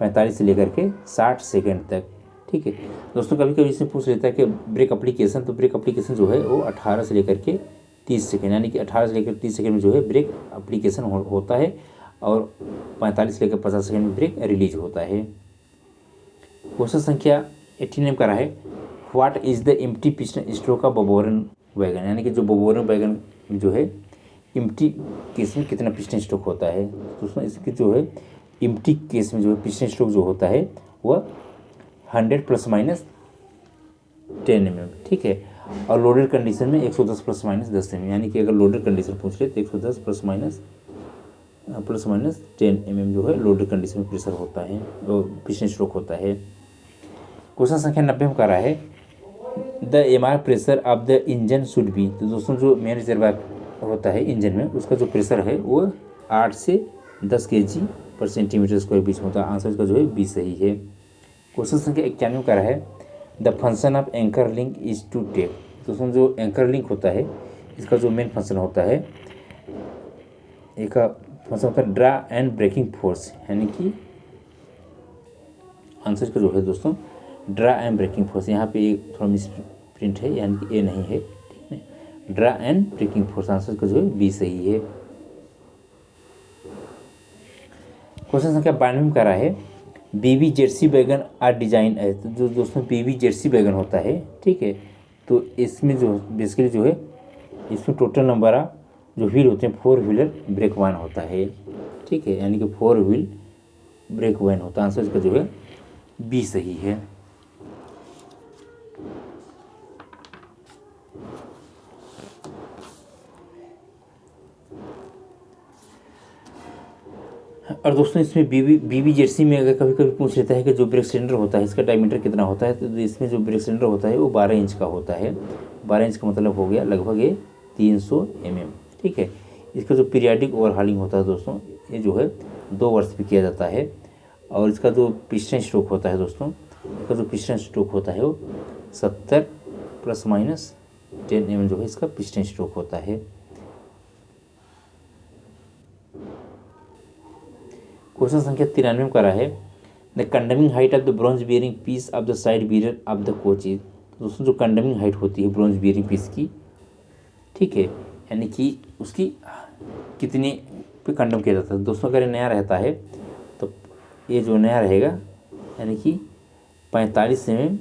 45 से लेकर के 60 सेकंड तक। ठीक है दोस्तों, कभी कभी इसमें पूछ लेता है कि ब्रेक एप्लीकेशन, तो ब्रेक एप्लीकेशन जो है वो 18 से लेकर के 30 सेकंड, यानी कि 18 से लेकर 30 सेकंड में जो है ब्रेक एप्लीकेशन होता है, और 45 से लेकर 50 सेकंड में ब्रेक रिलीज होता है। क्वेश्चन संख्या 89 का रहा है, what is the empty piston stroke of BOBRN wagon, यानी कि जो बोबोरन वैगन जो है एम्प्टी केस में कितना पिस्टन स्ट्रोक होता है। दोस्तों इसके जो है एम्प्टी केस में जो है पिस्टन स्ट्रोक जो होता है वह 100 ± 10 mm, ठीक है, और लोडेड कंडीशन में 110 ± 10 mm, यानी कि अगर लोडेड कंडीशन पूछ रहे तो 110 ± 10 mm जो है लोडेड कंडीशन में प्रेशर होता है, पिस्टन स्ट्रोक होता है। क्वेश्चन संख्या 90 में कर रहा है, the MR pressure of the engine should be, तो दोस्तों जो मेन रिजर्वायर होता है इंजन में उसका जो प्रेशर है वो 8 से 10 kg/cm² के बीच होता है। आंसर इसका जो है बी सही है। क्वेश्चन संख्या 91 का है, the function of anchor link is to take, दोस्तों जो एंकर लिंक होता है इसका जो मेन फंक्शन होता है, एक फंक्शन होता है ड्रा एंड ब्रेकिंग फोर्स, यानी कि आंसर इसका जो है दोस्तों ड्रा एंड ब्रेकिंग फोर्स, यहाँ पे एक थोड़ा मिस प्रिंट है, यानी कि ए नहीं है, ठीक है, draw and braking force, answer इसका जो है बी सही है। क्वेश्चन संख्या 92 में कह रहा है, बीबी जर्सी वैगन आर डिजाइन है, तो जो दोस्तों बीबी जर्सी वैगन होता है, ठीक है, तो इसमें जो बेसिकली जो है इसमें टोटल नंबर ऑफ जो व्हील होते हैं 4 व्हीलर ब्रेक वैन होता है, ठीक है, यानी कि 4 व्हील ब्रेक वैन होता है। आंसर इसका जो है बी सही है। और दोस्तों इसमें बीबी जर्सी में अगर कभी कभी पूछ लेता है कि जो ब्रेक सिलेंडर होता है इसका डायमीटर कितना होता है, तो इसमें जो ब्रेक सिलेंडर होता है वो 12 इंच का होता है। 12 इंच का मतलब हो गया लगभग ये 300 mm, ठीक है। इसका जो पीरियाडिक ओवरहालिंग होता है दोस्तों ये जो है 2 वर्ष पे किया जाता है, और इसका जो पिस्टन स्ट्रोक होता है दोस्तों, इसका जो पिस्टन स्ट्रोक होता है वो 70 ± 10 mm जो है इसका पिस्टन स्ट्रोक होता है। क्वेश्चन संख्या 93 का रहा है, the condemning height of the bronze bearing piece of the side bear of the coach is, दोस्तों जो कंडमिंग हाइट होती है ब्रॉन्ज बियरिंग पीस की, ठीक है, यानी कि उसकी कितने पे कंडम किया जाता है। दोस्तों अगर ये नया रहता है तो ये जो नया रहेगा यानी कि 45 mm,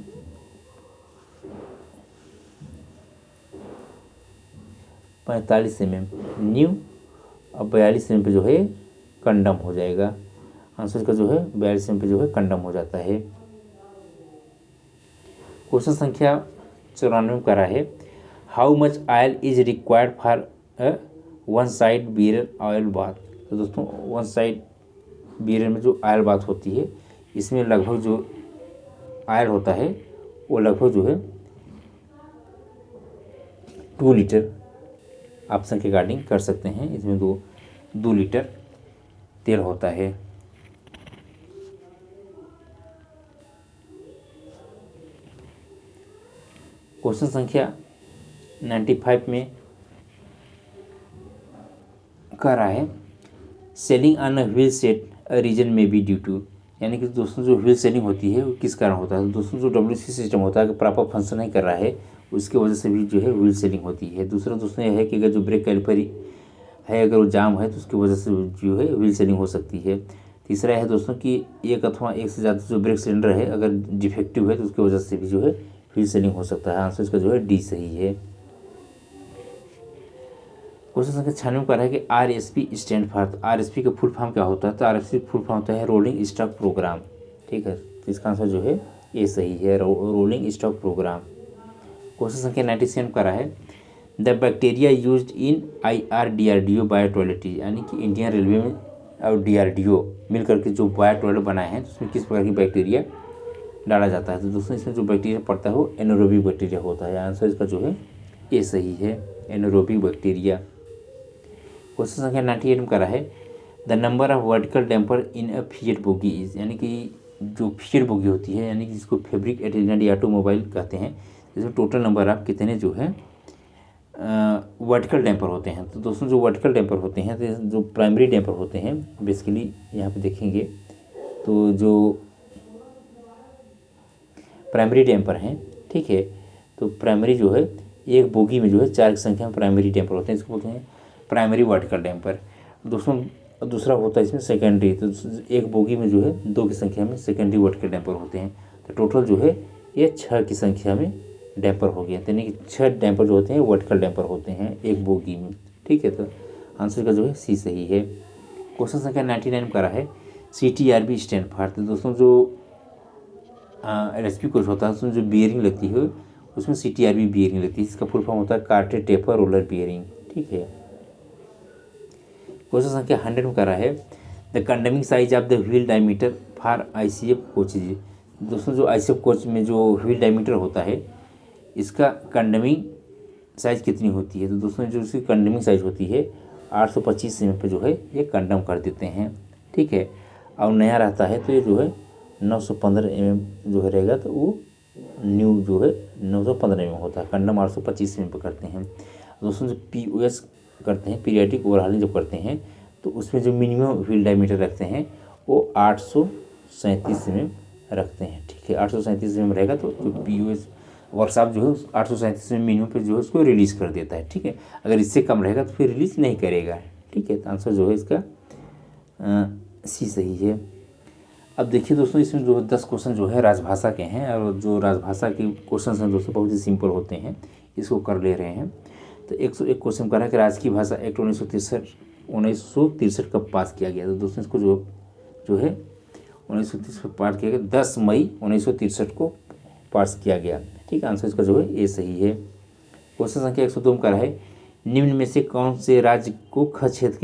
45 mm न्यू, और 42 mm पे जो है कंडम हो जाएगा। आंसर इसका जो है 42 mm पे जो है कंडम हो जाता है। क्वेश्चन संख्या 94 का रहा है, how much oil is required for one side bear oil bath, तो दोस्तों वन साइड बियर में जो ऑयल बाथ होती है इसमें लगभग जो ऑयल होता है वो लगभग जो है 2 लीटर ऑप्शन के अकॉर्डिंग कर सकते हैं, इसमें 2 लीटर तेल होता है। क्वेश्चन संख्या 95 में कह रहा है, shelling on a wheel set a reason may be due to, यानी कि दोस्तों जो व्हील सेलिंग होती है वो किस कारण होता है। दोस्तों जो WC सिस्टम होता है अगर प्रॉपर फंक्शन नहीं कर रहा है उसकी वजह से भी जो है व्हील सेलिंग होती है। दूसरा दोस्तों यह है कि अगर जो ब्रेक कैलिपर है अगर वो जाम है तो उसकी वजह से जो है व्हील सेलिंग हो सकती है। तीसरा है दोस्तों कि एक अथवा एक से ज़्यादा जो ब्रेक सिलेंडर है अगर डिफेक्टिव है तो उसकी वजह से भी जो है व्हील सेलिंग हो सकता है। आंसर इसका जो है डी सही है। क्वेश्चन संख्या 96 का है कि RSP स्टैंड फॉर, RSP का फुल फॉर्म क्या होता है? तो RSP फुल फॉर्म होता है रोलिंग स्टॉक प्रोग्राम। ठीक है, तो इसका आंसर जो है ये सही है, रोलिंग स्टॉक प्रोग्राम। क्वेश्चन संख्या 97 का है the bacteria used in IRDRDO bio toilet, यानी कि इंडियन रेलवे में और DRDO मिल करके जो बायो टॉयलेट बनाए हैं, तो उसमें किस प्रकार की बैक्टीरिया डाला जाता है? तो दोस्तों इसमें जो बैक्टीरिया पड़ता है वो एनारोबिक बैक्टीरिया होता है। आंसर इसका जो है ये सही है, एनारोबिक बैक्टीरिया। क्वेश्चन संख्या 98 का है the number of vertical damper in a fiat bogie is, यानी कि जो फिएट बोगी होती है, यानी कि जिसको फैब्रिक एटेंडेंट ऑटोमोबाइल कहते हैं, इसमें टोटल नंबर ऑफ कितने जो है वर्टिकल डैम्पर होते हैं? तो दोस्तों जो वर्टिकल डैम्पर होते हैं, तो जो प्राइमरी डैम्पर होते हैं बेसिकली यहाँ पे देखेंगे तो जो प्राइमरी डैम्पर हैं, ठीक है, तो प्राइमरी जो है एक बोगी में जो है 4 की संख्या में प्राइमरी डैम्पर होते हैं, इसको बोलते हैं प्राइमरी वर्टिकल डैम्पर। दोस्तों दूसरा होता है इसमें सेकेंडरी, तो एक बोगी में जो है 2 की संख्या में सेकेंडरी वर्टिकल डैम्पर होते हैं। तो टोटल जो है ये 6 की संख्या में डैम्पर हो गया, यानी कि 6 डैम्पर जो होते हैं वर्टिकल डैम्पर होते हैं एक बोगी में। ठीक है, तो आंसर का जो है सी सही है। क्वेश्चन संख्या 99 का है CTRB स्टैंड फॉर। तो दोस्तों जो LHP कोर्स होता है उसमें जो बियरिंग लगती है उसमें CTRB बियरिंग लगती है, इसका फुल फॉर्म होता है कार्टेड टेपर रोलर बियरिंग। ठीक है, क्वेश्चन संख्या 100 में करा है the कंडमिंग size of the wheel diameter for ICF coaches. दोस्तों जो ICF कोच में जो व्हील डायमीटर होता है इसका कंडमिंग साइज कितनी होती है? तो दोस्तों जो इसकी कंडमिंग साइज होती है 825 mm पे जो है ये कंडम कर देते हैं। ठीक है, और नया रहता है तो ये जो है 915 mm जो है रहेगा, तो वो न्यू जो है 915 mm होता है, कंडम 825 mm पे करते हैं। दोस्तों जो POS करते हैं, पीरियडिक ओवरहॉलिंग जब करते हैं, तो उसमें जो मिनिमम व्हील डायमीटर रखते हैं वो 837 mm रखते हैं। ठीक है, 837 mm रहेगा, तो जो POS वर्कशॉप जो है 837 mm मिनिमम पे जो है उसको रिलीज़ कर देता है। ठीक है, अगर इससे कम रहेगा तो फिर रिलीज़ नहीं करेगा। ठीक है, तो आंसर जो है इसका सी सही है। अब देखिए दोस्तों इसमें जो 10 क्वेश्चन जो है राजभाषा के हैं, और जो राजभाषा के क्वेश्चन हैं दोस्तों बहुत ही सिंपल होते हैं, इसको कर ले रहे हैं। तो 101 क्वेश्चन कर रहा है कि राजकीय भाषा एक्ट 1963 कब पास किया गया? तो दोस्तों इसको जो है 1930 में पास किया गया, 10 मई 1963 को पास किया गया। ठीक है, आंसर इसका जो है ये सही है। क्वेश्चन संख्या 102 का है निम्न में से कौन से राज्य को ख क्षेत्र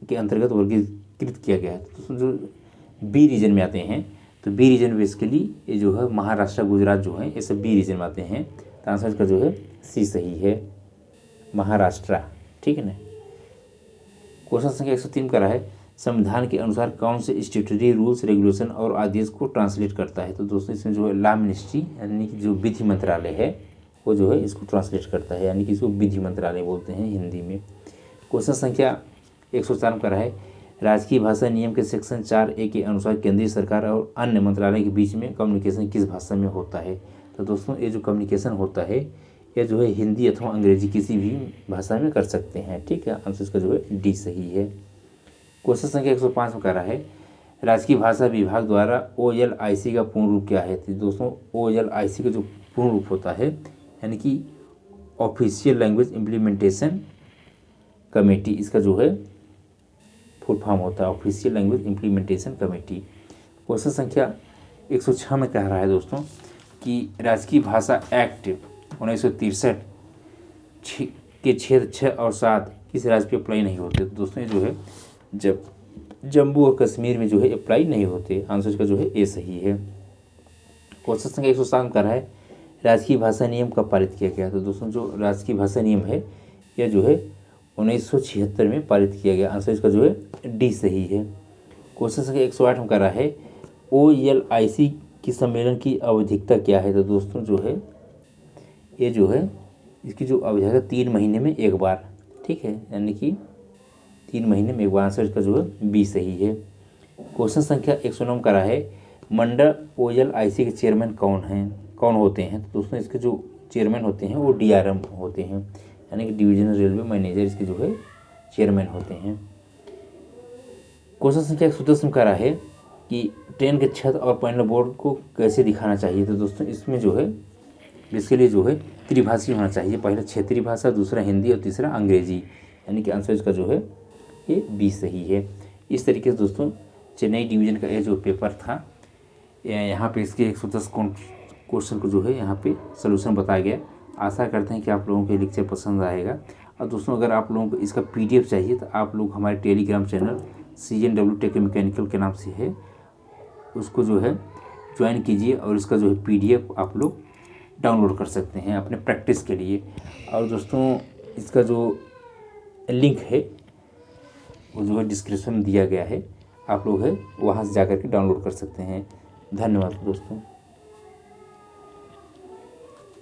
के अंतर्गत वर्गीकृत किया गया है? तो जो बी रीजन में आते हैं, तो बी रीजन बेसिकली ये जो है महाराष्ट्र गुजरात जो है ये सब बी रीजन में आते हैं, तो आंसर इसका जो है सी सही है, महाराष्ट्र। ठीक है ना। क्वेश्चन संख्या 103 का है संविधान के अनुसार कौन से स्टैट्यूटरी रूल्स रेगुलेशन और आदेश को ट्रांसलेट करता है? तो दोस्तों इसमें जो है लॉ मिनिस्ट्री यानी कि जो विधि मंत्रालय है वो जो है इसको ट्रांसलेट करता है, यानी कि इसको विधि मंत्रालय बोलते हैं हिंदी में। क्वेश्चन संख्या 104 का है राजकीय भाषा नियम के सेक्शन 4A के अनुसार केंद्रीय सरकार और अन्य मंत्रालय के बीच में कम्युनिकेशन किस भाषा में होता है? तो दोस्तों ये जो कम्युनिकेशन होता है ये जो है हिंदी अथवा अंग्रेजी किसी भी भाषा में कर सकते हैं। ठीक है, आंसर इसका जो है डी सही है। क्वेश्चन संख्या 105 में करा है राजकीय भाषा विभाग द्वारा OLIC का पूर्ण रूप क्या है? तो दोस्तों OLIC का जो पूर्ण रूप होता है यानी कि ऑफिशियल लैंग्वेज इम्प्लीमेंटेशन कमेटी, इसका जो है फुल फॉर्म होता है official language implementation committee. Question संख्या 106 में कह रहा है दोस्तों कि राजकीय भाषा एक्ट 1963 के क्षेत्र 6 और 7 किस राज्य पे अप्लाई नहीं होते? तो दोस्तों ये जो है जब जम्मू और कश्मीर में जो है अप्लाई नहीं होते, आंसर का जो है ए सही है। क्वेश्चन संख्या 107 का है राजकीय भाषा नियम कब पारित किया गया? तो दोस्तों जो राजकीय भाषा नियम है यह जो है 1976 में पारित किया गया, आंसर इसका जो है डी सही है। क्वेश्चन संख्या 108 में करा है OLIC की सम्मेलन की आवधिकता क्या है? तो दोस्तों जो है ये जो है इसकी जो आवधिकता 3 महीने में एक बार। ठीक है, यानी कि 3 महीने में एक बार, आंसर इसका जो है बी सही है। क्वेश्चन संख्या 109 करा है मंडल OLIC के चेयरमैन कौन होते हैं? तो दोस्तों इसके जो चेयरमैन होते हैं वो DRM होते हैं, यानी कि डिविजनल रेलवे मैनेजर इसके जो है चेयरमैन होते हैं। क्वेश्चन संख्या 110 में करा है कि ट्रेन के छत और पैनल बोर्ड को कैसे दिखाना चाहिए? तो दोस्तों इसमें जो है इसके लिए जो है त्रिभाषी होना चाहिए, पहला क्षेत्रीय भाषा, दूसरा हिंदी और तीसरा अंग्रेजी, यानी कि आंसर इसका जो है ये बी सही है। इस तरीके से दोस्तों चेन्नई डिवीज़न का ये जो पेपर था यहाँ पे इसके 110 क्वेश्चन को जो है यहाँ पे सलूशन बताया गया। आशा करते हैं कि आप लोगों को ये लेक्चर पसंद आएगा। और दोस्तों अगर आप लोगों को इसका PDF चाहिए तो आप लोग हमारे telegram channel CNW tech mechanical के नाम से है, उसको जो है ज्वाइन कीजिए और इसका जो है PDF आप लोग डाउनलोड कर सकते हैं अपने प्रैक्टिस के लिए। और दोस्तों इसका जो लिंक है वो जो है डिस्क्रिप्शन में दिया गया है, आप लोग है वहाँ से जा कर के डाउनलोड कर सकते हैं। धन्यवाद दोस्तों।